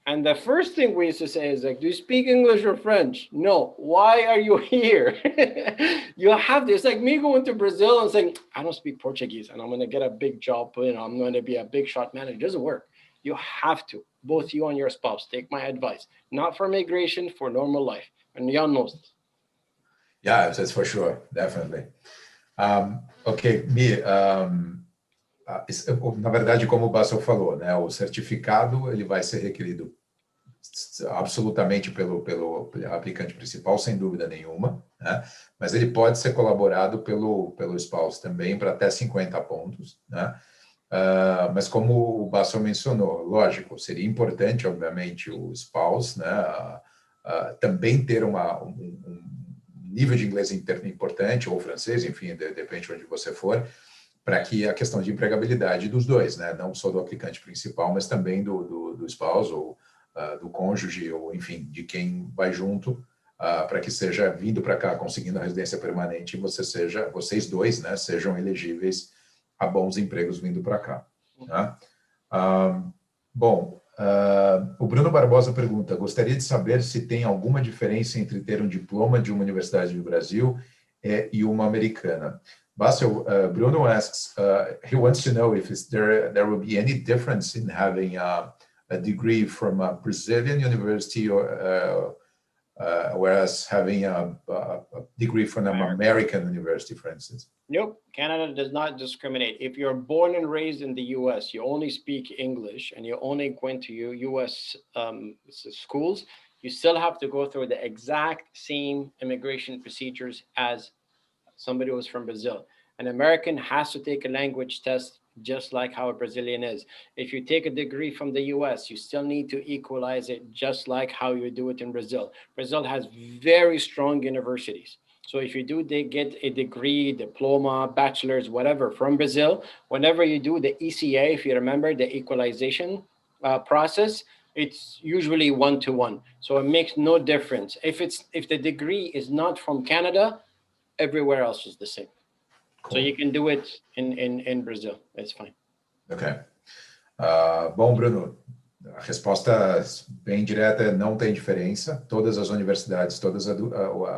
And the first thing we used to say is like, do you speak English or French? No. Why are you here? You have to. It's like me going to Brazil and saying, I don't speak Portuguese and I'm going to get a big job. I'm going to be a big shot manager. It doesn't work. You have to, both you and your spouse, take my advice. Not for migration, for normal life. And Jan knows this. Yeah, that's for sure. Definitely. Okay, Mi, na verdade, como o Bassel falou, né, o certificado ele vai ser requerido absolutamente pelo aplicante principal, sem dúvida nenhuma, né, mas ele pode ser colaborado pelo spouse também para até 50 pontos, né, mas como o Bassel mencionou, lógico, seria importante, obviamente, o spouse, né, também ter um nível de inglês importante, ou francês, enfim, depende de onde você for, para que a questão de empregabilidade dos dois, né, não só do aplicante principal, mas também do spouse, ou do cônjuge, ou enfim, de quem vai junto, para que seja vindo para cá, conseguindo a residência permanente, e vocês dois, né, sejam elegíveis a bons empregos vindo para cá. Tá? O Bruno Barbosa pergunta, gostaria de saber se tem alguma diferença entre ter um diploma de uma universidade do Brasil e uma americana. Bassel, Bruno asks, he wants to know if there will be any difference in having a degree from a Brazilian university or whereas having a degree from an American university, for instance. Nope, Canada does not discriminate. If you're born and raised in the U.S., you only speak English and you only went to U.S. schools, you still have to go through the exact same immigration procedures as somebody who was from Brazil. An American has to take a language test just like how a Brazilian is. If you take a degree from the US, you still need to equalize it just like how you do it in Brazil. Brazil has very strong universities. So if you do get a degree, diploma, bachelor's, whatever from Brazil, whenever you do the ECA, if you remember the equalization process, it's usually 1-to-1. So it makes no difference. If the degree is not from Canada, everywhere else is the same. Cool. So you can do it in Brazil. It's fine. Ok. Bom, Bruno, a resposta bem direta é não tem diferença. Todas as universidades, toda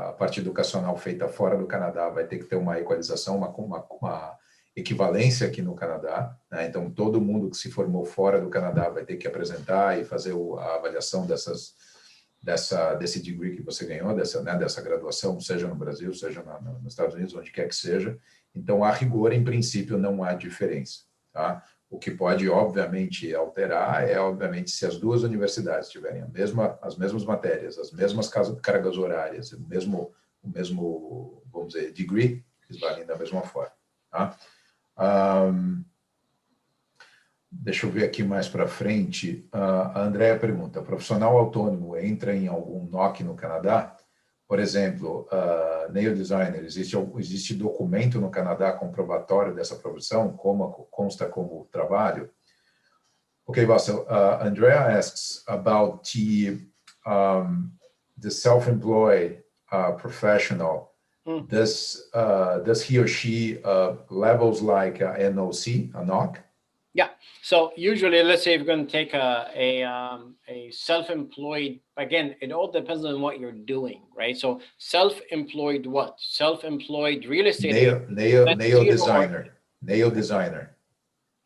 a parte educacional feita fora do Canadá vai ter que ter uma equalização, uma equivalência aqui no Canadá, né? Então, todo mundo que se formou fora do Canadá vai ter que apresentar e fazer a avaliação desse degree que você ganhou, dessa graduação, seja no Brasil, seja nos Estados Unidos, onde quer que seja. Então, a rigor, em princípio, não há diferença. Tá? O que pode, obviamente, alterar é, obviamente, se as duas universidades tiverem as mesmas matérias, as mesmas cargas horárias, o mesmo, vamos dizer, degree, eles valem da mesma forma. Tá? Deixa eu ver aqui mais para frente. A Andrea pergunta, profissional autônomo entra em algum NOC no Canadá? Por exemplo, nail designer, existe documento no Canadá comprobatório dessa profissão? Consta como trabalho? Okay, Vassal, Andrea asks about the self-employed professional. Does he or she levels like a NOC, a NOC? Yeah. So usually, let's say you're going to take a self-employed. Again, it all depends on what you're doing, right? So self-employed what? Self-employed real estate. Nail designer.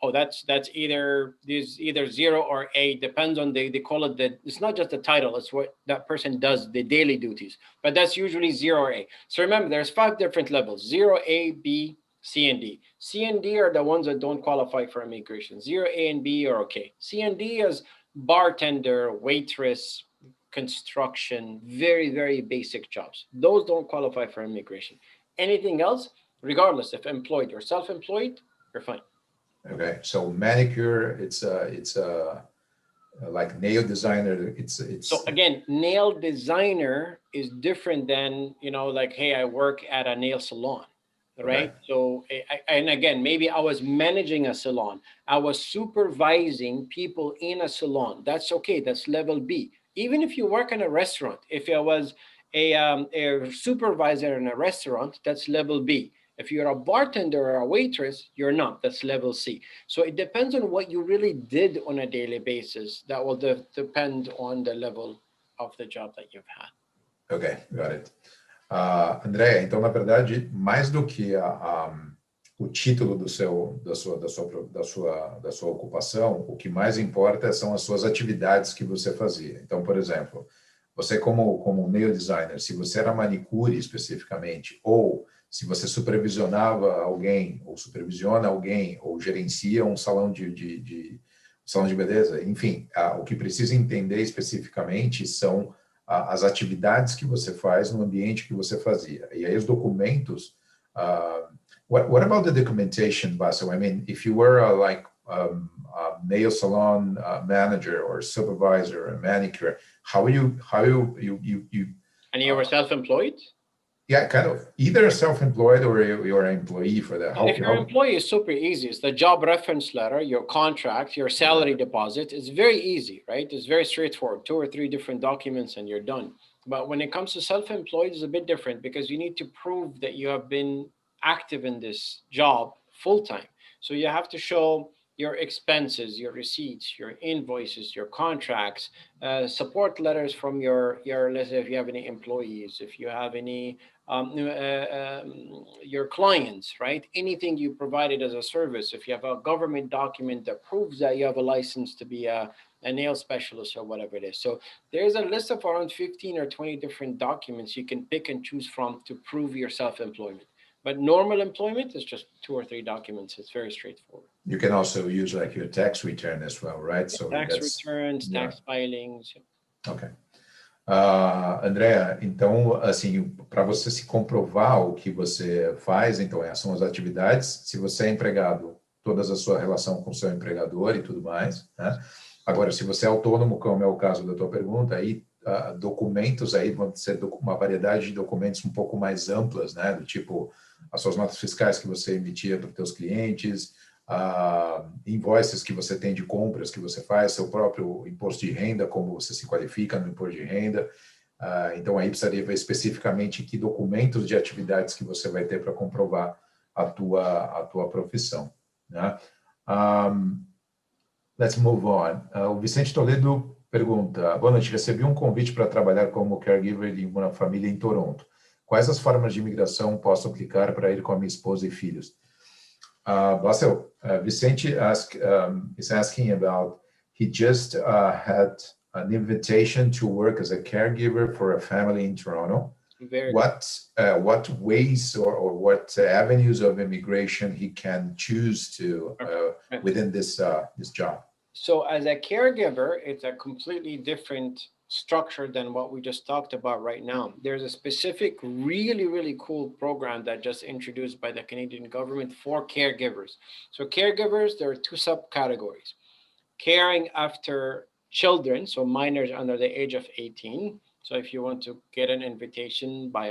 Oh, that's either 0 or A. Depends on they call it it's not just the title. It's what that person does, the daily duties. But that's usually 0 or A. So remember, there's 5 different levels: 0, A, B, C, and D. C and D are the ones that don't qualify for immigration. 0, A, and B are okay. C and D is bartender, waitress, construction, very, very basic jobs. Those don't qualify for immigration. Anything else, regardless if employed or self-employed, you're fine. Okay, so manicure, it's like nail designer. So again, nail designer is different than, like, hey, I work at a nail salon. Right. Okay. So, and again, maybe I was managing a salon. I was supervising people in a salon. That's okay. That's level B. Even if you work in a restaurant, if I was a supervisor in a restaurant, that's level B. If you're a bartender or a waitress, you're not. That's level C. So it depends on what you really did on a daily basis. That will depend on the level of the job that you've had. Okay, got it. André, então, na verdade, mais do que o título da sua ocupação, o que mais importa são as suas atividades que você fazia. Então, por exemplo, você como nail designer, se você era manicure especificamente, ou se você supervisionava alguém, ou supervisiona alguém, ou gerencia um salão de beleza, enfim, o que precisa entender especificamente são as atividades que você faz no ambiente que você fazia. E aí os documentos, what about the documentation, Basil? I mean, if you were a nail salon manager or supervisor or manicure, how you And you were self-employed? Yeah, kind of. Either self-employed or you're an employee for that. If you're an employee, it's super easy. It's the job reference letter, your contract, your salary deposit. It's very easy, right? It's very straightforward. 2 or 3 different documents and you're done. But when it comes to self-employed, it's a bit different because you need to prove that you have been active in this job full-time. So you have to show your expenses, your receipts, your invoices, your contracts, support letters from your let's say if you have any employees, if you have any your clients, right? Anything you provided as a service. If you have a government document that proves that you have a license to be a nail specialist or whatever it is. So there's a list of around 15 or 20 different documents you can pick and choose from to prove your self-employment. But normal employment is just 2 or 3 documents. It's very straightforward. You can also use like your tax return as well, right? So tax returns, tax filings. Okay. Andrea, então, assim, para você se comprovar o que você faz, então, são as atividades. Se você é empregado, toda a sua relação com o seu empregador e tudo mais, né? Agora, se você é autônomo, como é o caso da tua pergunta, aí documentos aí vão ser uma variedade de documentos um pouco mais amplas, né? Do tipo, as suas notas fiscais que você emitia para os seus clientes, invoices que você tem de compras que você faz, seu próprio imposto de renda, como você se qualifica no imposto de renda. Então, aí precisaria ver especificamente que documentos de atividades que você vai ter para comprovar a tua profissão, né? Let's move on. O Vicente Toledo pergunta, boa noite, recebi um convite para trabalhar como caregiver de uma família em Toronto. Quais as formas de imigração posso aplicar para ir com a minha esposa e filhos? Basil, Vicente is asking about, he just had an invitation to work as a caregiver for a family in Toronto. what ways or what avenues of immigration he can choose to within this job. So as a caregiver, it's a completely different structure than what we just talked about right now. There's a specific, really, really cool program that just introduced by the Canadian government for caregivers. So caregivers, there are two subcategories. Caring after children, so minors under the age of 18. So if you want to get an invitation by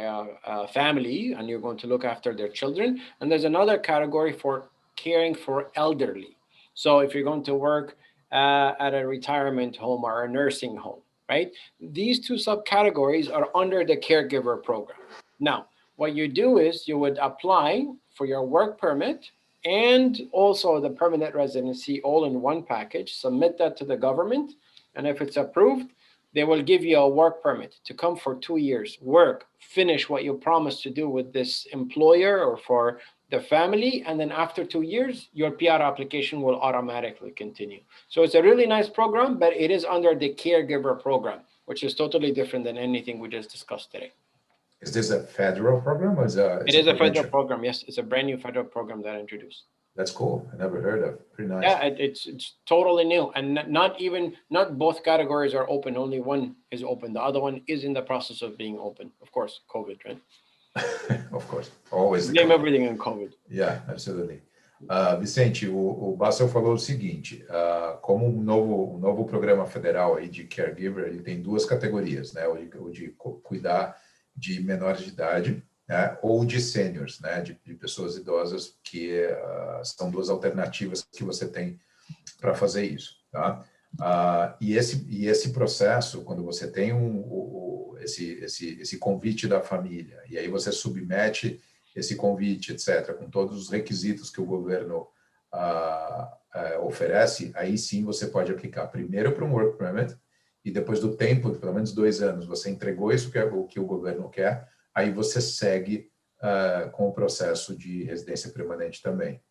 a family and you're going to look after their children. And there's another category for caring for elderly. So if you're going to work at a retirement home or a nursing home, right? These two subcategories are under the caregiver program. Now, what you do is you would apply for your work permit and also the permanent residency all in one package, submit that to the government, and if it's approved, they will give you a work permit to come for 2 years, work, finish what you promised to do with this employer or for the family, and then after 2 years, your PR application will automatically continue. So it's a really nice program, but it is under the caregiver program, which is totally different than anything we just discussed today. Is this a federal program or is it is a federal program? Yes, it's a brand new federal program that I introduced. That's cool. I never heard of. Pretty nice. Yeah, it's totally new, and not both categories are open. Only one is open. The other one is in the process of being open. Of course, COVID, right? Of course, always. Blame everything on COVID. Yeah, absolutely. Vicente, o Bassel falou o seguinte: como um novo programa federal aí de caregiver, ele tem duas categorias, né? O de cuidar de menores de idade, né? Ou de seniors, né? De pessoas idosas, que são duas alternativas que você tem para fazer isso, tá? E esse processo, quando você tem esse convite da família, e aí você submete esse convite, etc., com todos os requisitos que o governo oferece, aí sim você pode aplicar primeiro para um work permit, e depois do tempo, pelo menos 2 anos, você entregou isso que o governo quer, aí você segue com o processo de residência permanente também.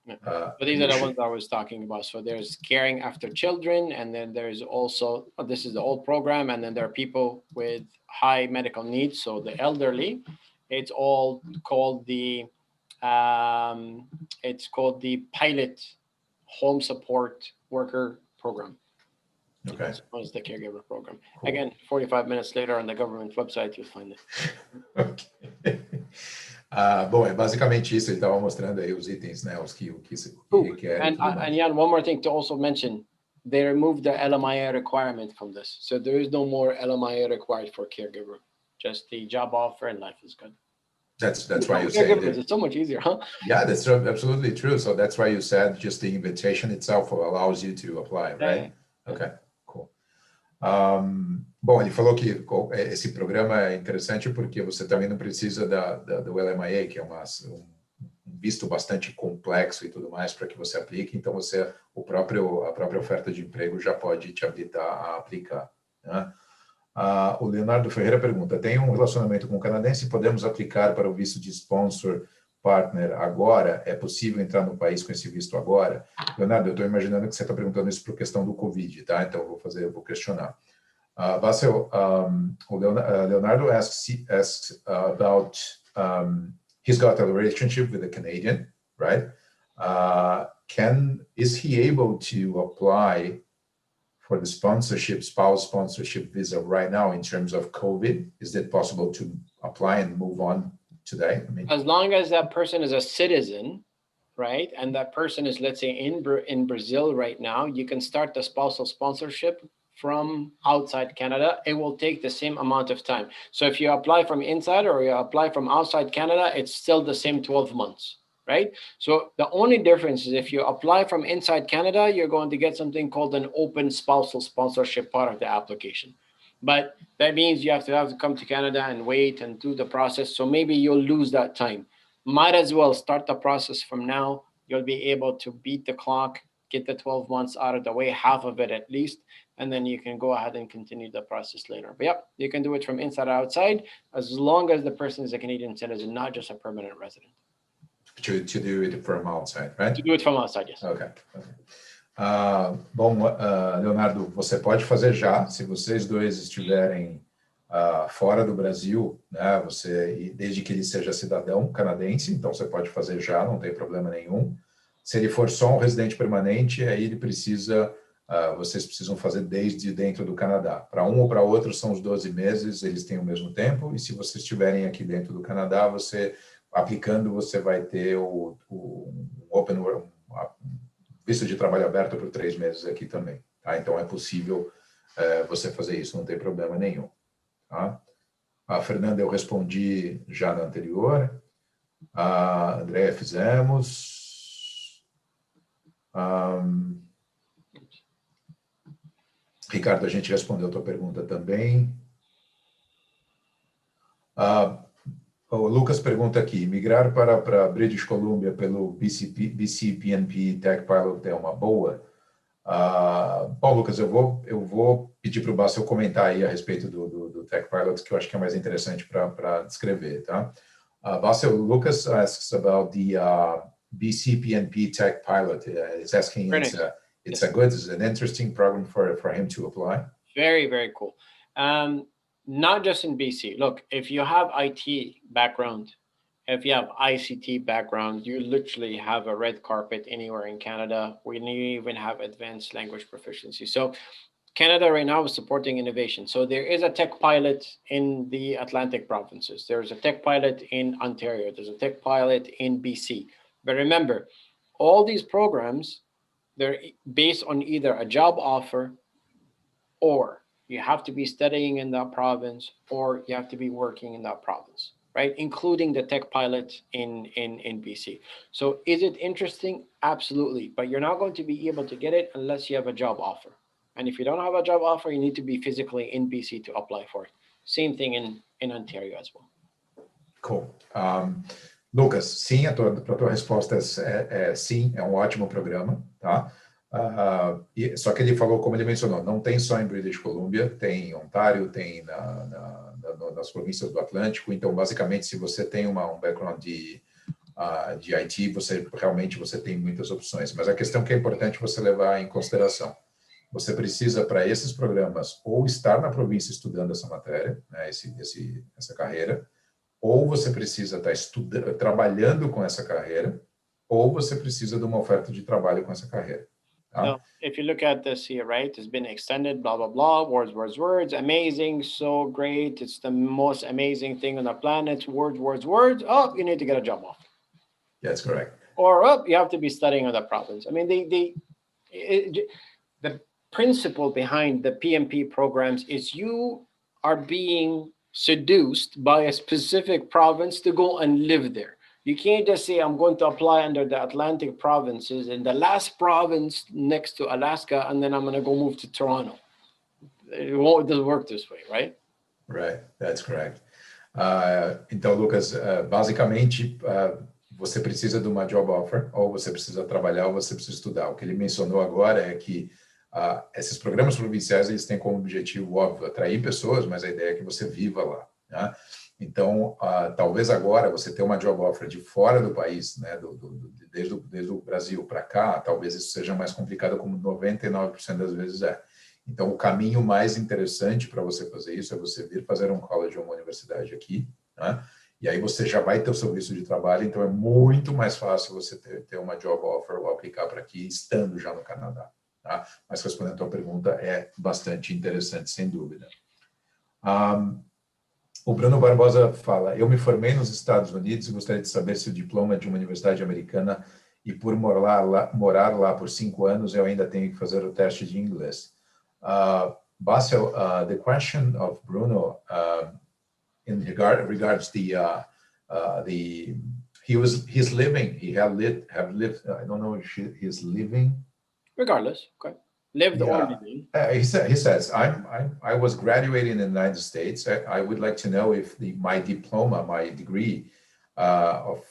So these are the ones I was talking about. So there's caring after children, and then there's also, this is the old program, and then there are people with high medical needs, so the elderly. It's all called the pilot home support worker program. Okay. As well as the caregiver program. Cool. Again, 45 minutes later on the government website, you'll find it. Okay. Bom, é basicamente isso. Ele estava mostrando aí os itens, né? Os que requer. And Jan, one more thing to also mention. They removed the LMIA requirement from this. So there is no more LMIA required for caregiver. Just the job offer and life is good. That's why you said it. It's so much easier, huh? Yeah, that's absolutely true. So that's why you said just the invitation itself allows you to apply, right? Yeah. Okay, cool. Bom, ele falou que esse programa é interessante porque você também não precisa do LMIA, que é um visto bastante complexo e tudo mais para que você aplique. Então a própria oferta de emprego já pode te habilitar a aplicar, né? O Leonardo Ferreira pergunta: tem um relacionamento com o canadense? Podemos aplicar para o visto de sponsor partner agora? É possível entrar no país com esse visto agora? Leonardo, eu estou imaginando que você está perguntando isso por questão do Covid, tá? Então eu vou questionar. Bassel, Leonardo asks about he's got a relationship with a Canadian, right? Is he able to apply for the spouse sponsorship visa right now in terms of COVID? Is it possible to apply and move on today? I mean, as long as that person is a citizen, right? And that person is, let's say, in Brazil right now, you can start the spousal sponsorship from outside Canada. It will take the same amount of time. So if you apply from inside or you apply from outside Canada, it's still the same 12 months. Right? So the only difference is if you apply from inside Canada, you're going to get something called an open spousal sponsorship part of the application. But that means you have to come to Canada and wait and do the process. So maybe you'll lose that time. Might as well start the process from now. You'll be able to beat the clock, get the 12 months out of the way, half of it at least, and then you can go ahead and continue the process later. But yep, you can do it from inside or outside, as long as the person is a Canadian citizen, not just a permanent resident. To do it from outside, right? To do it from outside, yes. Okay. Bom, Leonardo, você pode fazer já, se vocês dois estiverem fora do Brasil, né, desde que ele seja cidadão canadense, então você pode fazer já, não tem problema nenhum. Se ele for só um residente permanente, aí ele precisa, vocês precisam fazer desde dentro do Canadá. Para um ou para outro são os 12 meses, eles têm o mesmo tempo, e se vocês estiverem aqui dentro do Canadá, aplicando, você vai ter o Open World, visto de trabalho aberto por 3 meses aqui também. Tá? Então, é possível você fazer isso, não tem problema nenhum. Tá? A Fernanda, eu respondi já na anterior. A Andréia, fizemos. Ricardo, a gente respondeu a tua pergunta também. O Lucas pergunta aqui, migrar para British Columbia pelo BC PNP Tech Pilot é uma boa? Bom, Lucas, eu vou pedir para o Bassel comentar aí a respeito do Tech Pilot, que eu acho que é mais interessante para descrever, tá? Bassel, Lucas asks about the BC PNP Tech Pilot. He's asking it's an interesting program for him to apply. Very, very cool. Not just in BC. Look, if you have IT background, if you have ICT background, you literally have a red carpet anywhere in Canada. We even have advanced language proficiency. So Canada right now is supporting innovation. So there is a tech pilot in the Atlantic provinces. There's a tech pilot in Ontario. There's a tech pilot in BC. But remember, all these programs, they're based on either a job offer, or you have to be studying in that province, or you have to be working in that province, right? Including the tech pilot in BC. So is it interesting? Absolutely. But you're not going to be able to get it unless you have a job offer. And if you don't have a job offer, you need to be physically in BC to apply for it. Same thing in Ontario as well. Cool. Lucas, sim, para a tua resposta sim, é um ótimo programa, tá? Só que ele falou, como ele mencionou, não tem só em British Columbia, tem em Ontário, tem nas províncias do Atlântico. Então, basicamente, se você tem um background de IT, você tem muitas opções. Mas a questão que é importante você levar em consideração, você precisa, para esses programas, ou estar na província estudando essa matéria, né, essa carreira, ou você precisa estar trabalhando com essa carreira, ou você precisa de uma oferta de trabalho com essa carreira. So if you look at this here, right, it's been extended, blah, blah, blah, words, amazing, so great, it's the most amazing thing on the planet, words. Oh, you need to get a job offer. That's correct. Or you have to be studying on the province. I mean, the principle behind the PMP programs is you are being seduced by a specific province to go and live there. You can't just say, I'm going to apply under the Atlantic provinces in the last province next to Alaska, and then I'm going to go move to Toronto. It doesn't work this way, right? Right, that's correct. Então, Lucas, basicamente, você precisa de uma job offer, ou você precisa trabalhar, ou você precisa estudar. O que ele mencionou agora é que esses programas provinciais, eles têm como objetivo, óbvio, atrair pessoas, mas a ideia é que você viva lá, né? Então, talvez agora você ter uma job offer de fora do país, né, desde o Brasil para cá, talvez isso seja mais complicado, como 99% das vezes é. Então, o caminho mais interessante para você fazer isso é você vir fazer um college ou uma universidade aqui, né? E aí você já vai ter o seu visto de trabalho, então é muito mais fácil você ter uma job offer ou aplicar para aqui, estando já no Canadá. Tá? Mas respondendo a tua pergunta, é bastante interessante, sem dúvida. O Bruno Barbosa fala, eu me formei nos Estados Unidos e gostaria de saber se o diploma de uma universidade americana e por morar lá por 5 anos eu ainda tenho que fazer o teste de inglês. Bassel, the question of Bruno in regards he's living, have lived, I don't know if he's living. Regardless, okay. Lived or living. He says, I was graduating in the United States. I would like to know if my diploma, my degree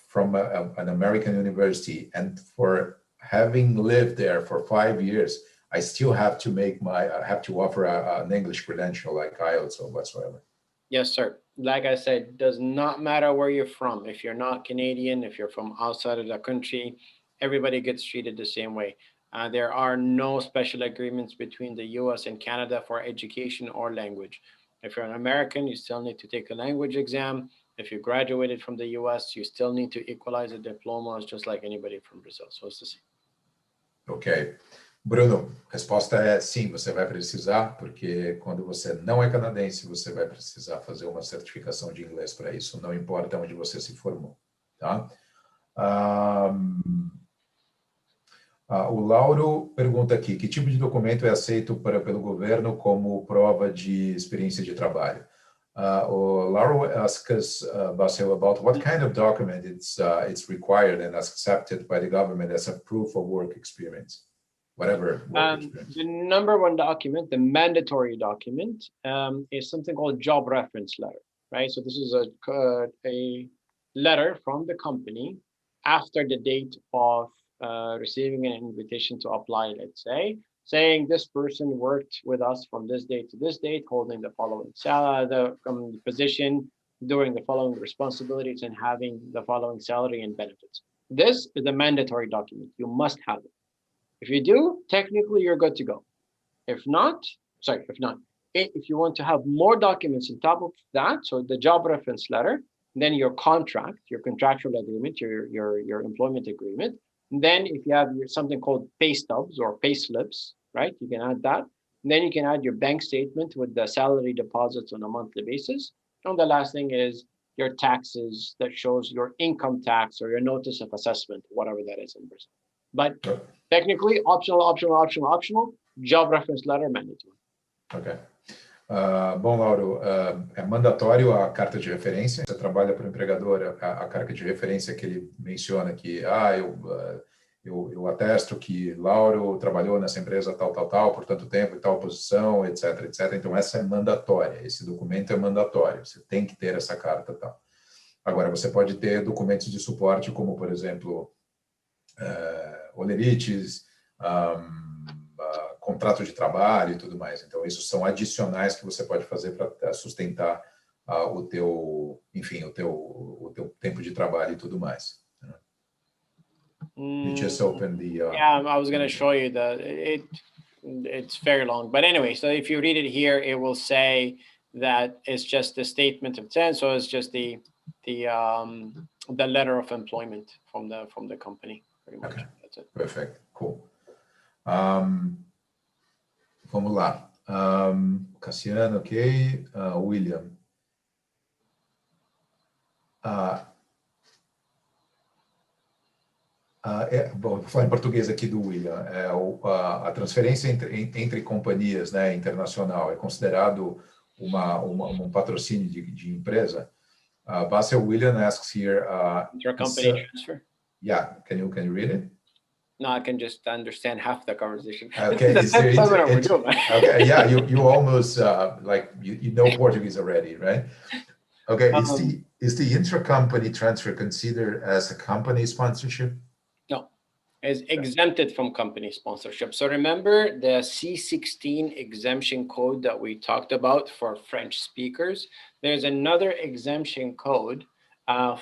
from an American university, and for having lived there for 5 years, I still have to offer an English credential like IELTS or whatsoever. Yes, sir. Like I said, does not matter where you're from. If you're not Canadian, if you're from outside of the country, everybody gets treated the same way. There are no special agreements between the US and Canada for education or language. If you're an American, you still need to take a language exam. If you graduated from the US, you still need to equalize a diploma, just like anybody from Brazil. So it's the same. Ok. Bruno, resposta é sim, você vai precisar, porque quando você não é canadense, você vai precisar fazer uma certificação de inglês para isso, não importa onde você se formou, tá? O Lauro pergunta aqui, que tipo de documento é aceito pelo governo como prova de experiência de trabalho? O Lauro asks Basil about what kind of document it's required and accepted by the government as a proof of work experience, whatever work experience. The number one document, the mandatory document, is something called job reference letter, right? So this is a letter from the company after the date of receiving an invitation to apply, let's say, saying this person worked with us from this date to this date, holding the following position, doing the following responsibilities, and having the following salary and benefits. This is a mandatory document. You must have it. If you do, technically you're good to go. If you want to have more documents on top of that, so the job reference letter, then your contract, your contractual agreement, your employment agreement. And then if you have something called pay stubs or pay slips, right? You can add that. And then you can add your bank statement with the salary deposits on a monthly basis. And the last thing is your taxes that shows your income tax or your notice of assessment, whatever that is in Brazil. But technically, optional, job reference letter mandatory. Ok. Bom, Lauro, é mandatório a carta de referência. Você trabalha para o empregador, a carta de referência que ele menciona que, eu atesto que Lauro trabalhou nessa empresa tal, por tanto tempo, em tal posição, etc, etc. Então, essa é mandatória. Esse documento é mandatório. Você tem que ter essa carta, tal. Agora, você pode ter documentos de suporte, como, por exemplo, olerites, contrato de trabalho e tudo mais. Então, isso são adicionais que você pode fazer para sustentar o teu tempo de trabalho e tudo mais. You just open the... yeah, I was going to show you it's very long. But anyway, so if you read it here, it will say that it's just the statement of intent. So it's just the letter of employment from the company, pretty much. Okay. That's it. Perfect. Cool. Vamos lá. Cassiano, ok. William. Bom, vou falar em português aqui do William. A transferência entre companhias, né, internacional é considerado um patrocínio de empresa? Basil William asks here... Intercompany transfer? Yeah. Can you read it? No, I can just understand half the conversation. Okay. Okay. Yeah, you almost you know Portuguese already, right? Okay. Is the intra-company transfer considered as a company sponsorship? No, it's exempted from company sponsorship. So remember the C16 exemption code that we talked about for French speakers. There's another exemption code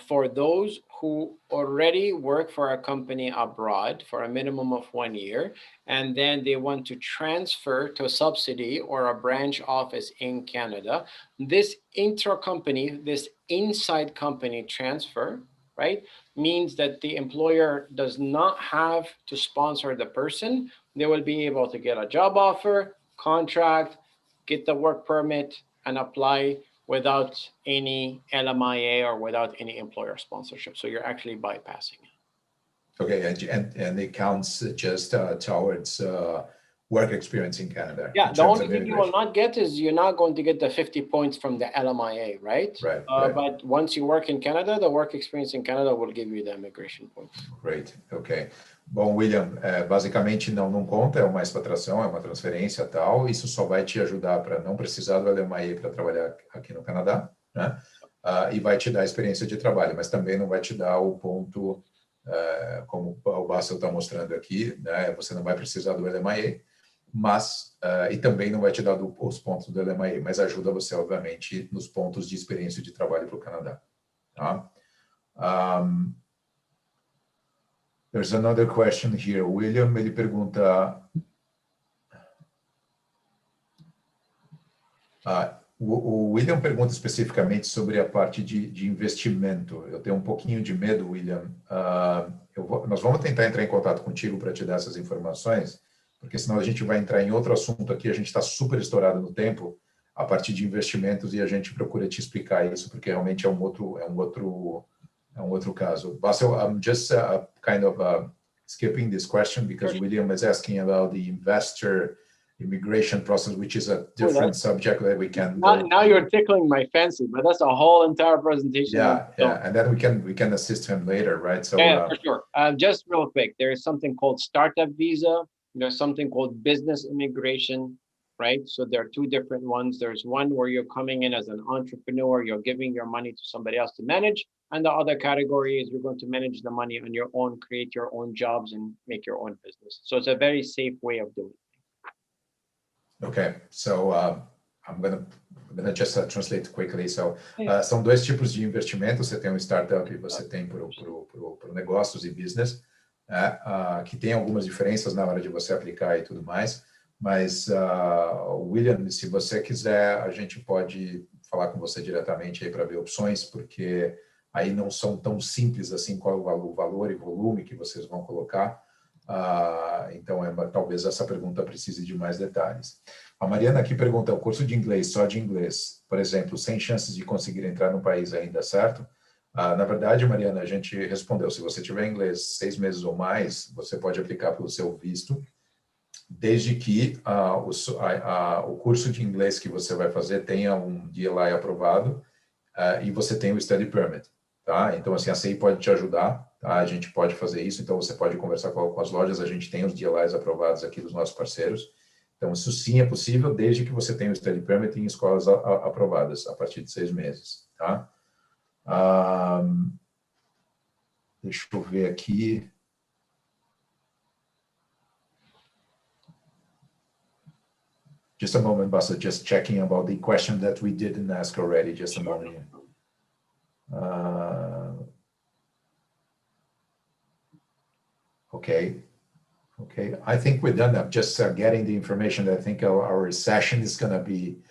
for those who already work for a company abroad for a minimum of 1 year, and then they want to transfer to a subsidy or a branch office in Canada. This intra-company, this inside company transfer, right, means that the employer does not have to sponsor the person. They will be able to get a job offer, contract, get the work permit, and apply without any LMIA or without any employer sponsorship. So you're actually bypassing it. Okay, and it counts just towards work experience in Canada. Yeah, the only thing you will not get is you're not going to get the 50 points from the LMIA, right? Right. But once you work in Canada, the work experience in Canada will give you the immigration points. Great, ok. Bom, William, basicamente não conta, é uma expatriação, é uma transferência tal. Isso só vai te ajudar para não precisar do LMIA para trabalhar aqui no Canadá, né? E vai te dar experiência de trabalho, mas também não vai te dar o ponto, como o Basil está mostrando aqui, né? Você não vai precisar do LMIA, mas e também não vai te dar os pontos do LMIA, mas ajuda você, obviamente, nos pontos de experiência de trabalho para o Canadá. Tá? There's another question here. William, ele pergunta... O William pergunta especificamente sobre a parte de investimento. Eu tenho um pouquinho de medo, William. Nós vamos tentar entrar em contato contigo para te dar essas informações, porque senão a gente vai entrar em outro assunto aqui, a gente está super estourado no tempo, a partir de investimentos, e a gente procura te explicar isso, porque realmente é um outro caso. Basil, I'm just kind of skipping this question because William is asking about the investor immigration process, which is a different subject that we can now you're tickling my fancy, but that's a whole entire presentation. Yeah, and then we can assist him later, right? So for sure. Just real quick, there is something called startup visa. There's something called business immigration, right? So there are two different ones. There's one where you're coming in as an entrepreneur, you're giving your money to somebody else to manage. And the other category is you're going to manage the money on your own, create your own jobs, and make your own business. So it's a very safe way of doing it. Okay, so I'm gonna just translate quickly. So são dois tipos de investimento. Você tem um startup e você tem pro negócios e business, que tem algumas diferenças na hora de você aplicar e tudo mais. Mas, William, se você quiser, a gente pode falar com você diretamente aí para ver opções, porque aí não são tão simples assim qual o valor e volume que vocês vão colocar. Então, talvez essa pergunta precise de mais detalhes. A Mariana aqui pergunta, o curso de inglês, só de inglês, por exemplo, sem chances de conseguir entrar no país ainda, certo? Na verdade, Mariana, a gente respondeu, se você tiver inglês 6 meses ou mais, você pode aplicar pelo seu visto, desde que o curso de inglês que você vai fazer tenha um DLI aprovado e você tenha o Study Permit, tá? Então, assim, a CI pode te ajudar, tá? A gente pode fazer isso, então você pode conversar com as lojas, a gente tem os DLIs aprovados aqui dos nossos parceiros, então isso sim é possível, desde que você tenha o Study Permit em escolas aprovadas, a partir de 6 meses, tá? Deixa eu ver aqui. Just a moment, Bassa, just checking about the question that we didn't ask already, just a moment here. Okay, I think we're done. I'm just getting the information that I think our session is going to be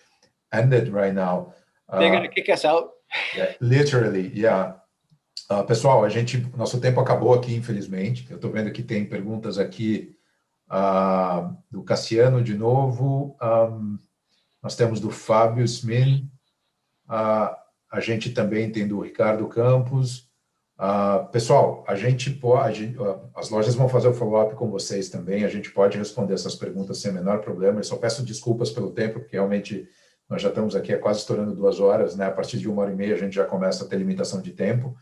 ended right now. They're going to kick us out. Yeah, literally, yeah. Pessoal, nosso tempo acabou aqui, infelizmente. Eu estou vendo que tem perguntas aqui do Cassiano de novo. Nós temos do Fábio Smin. A gente também tem do Ricardo Campos. Pessoal, as lojas vão fazer o follow-up com vocês também. A gente pode responder essas perguntas sem o menor problema. Eu só peço desculpas pelo tempo, porque realmente nós já estamos aqui quase estourando 2 horas, né? A partir de 1h30 a gente já começa a ter limitação de tempo.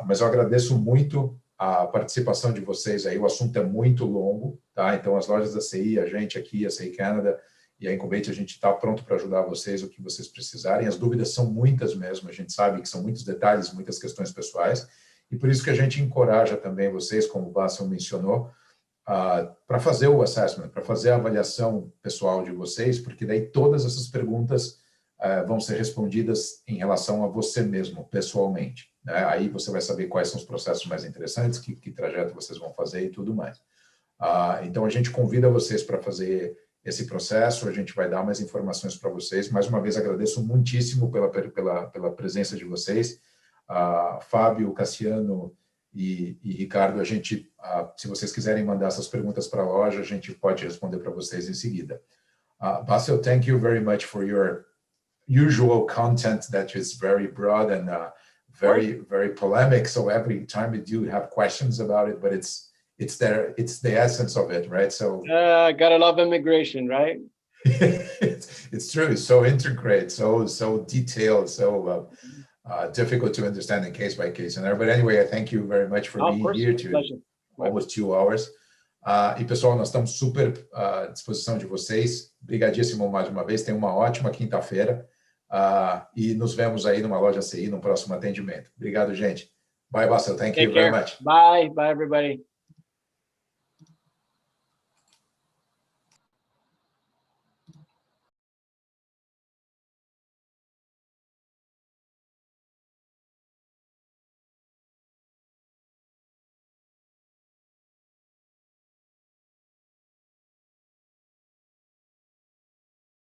Mas eu agradeço muito a participação de vocês aí. O assunto é muito longo, tá? Então, as lojas da CI, a gente aqui, a CI Canada e a Immigrate, a gente está pronto para ajudar vocês, o que vocês precisarem. As dúvidas são muitas mesmo, a gente sabe que são muitos detalhes, muitas questões pessoais, e por isso que a gente encoraja também vocês, como o Bassel mencionou, para fazer o assessment, para fazer a avaliação pessoal de vocês, porque daí todas essas perguntas vão ser respondidas em relação a você mesmo, pessoalmente, né? Aí você vai saber quais são os processos mais interessantes, que trajeto vocês vão fazer e tudo mais. Então, a gente convida vocês para fazer esse processo, a gente vai dar mais informações para vocês. Mais uma vez, agradeço muitíssimo pela presença de vocês. Fábio, Cassiano e Ricardo, se vocês quiserem mandar essas perguntas para a loja, a gente pode responder para vocês em seguida. Bassel, thank you very much for your usual content that is very broad and very, very polemic. So every time you do have questions about it, but it's the essence of it, right? So gotta love immigration, right? It's true. It's so integrate, so detailed, so difficult to understand in case by case. But anyway, I thank you very much for being here to almost 2 hours. E pessoal, nós estamos super à disposição de vocês. Obrigadíssimo mais uma vez. Tenham uma ótima quinta-feira e nos vemos aí numa loja CI no próximo atendimento. Obrigado, gente. Bye, Bassel. Thank you very much. Bye, everybody.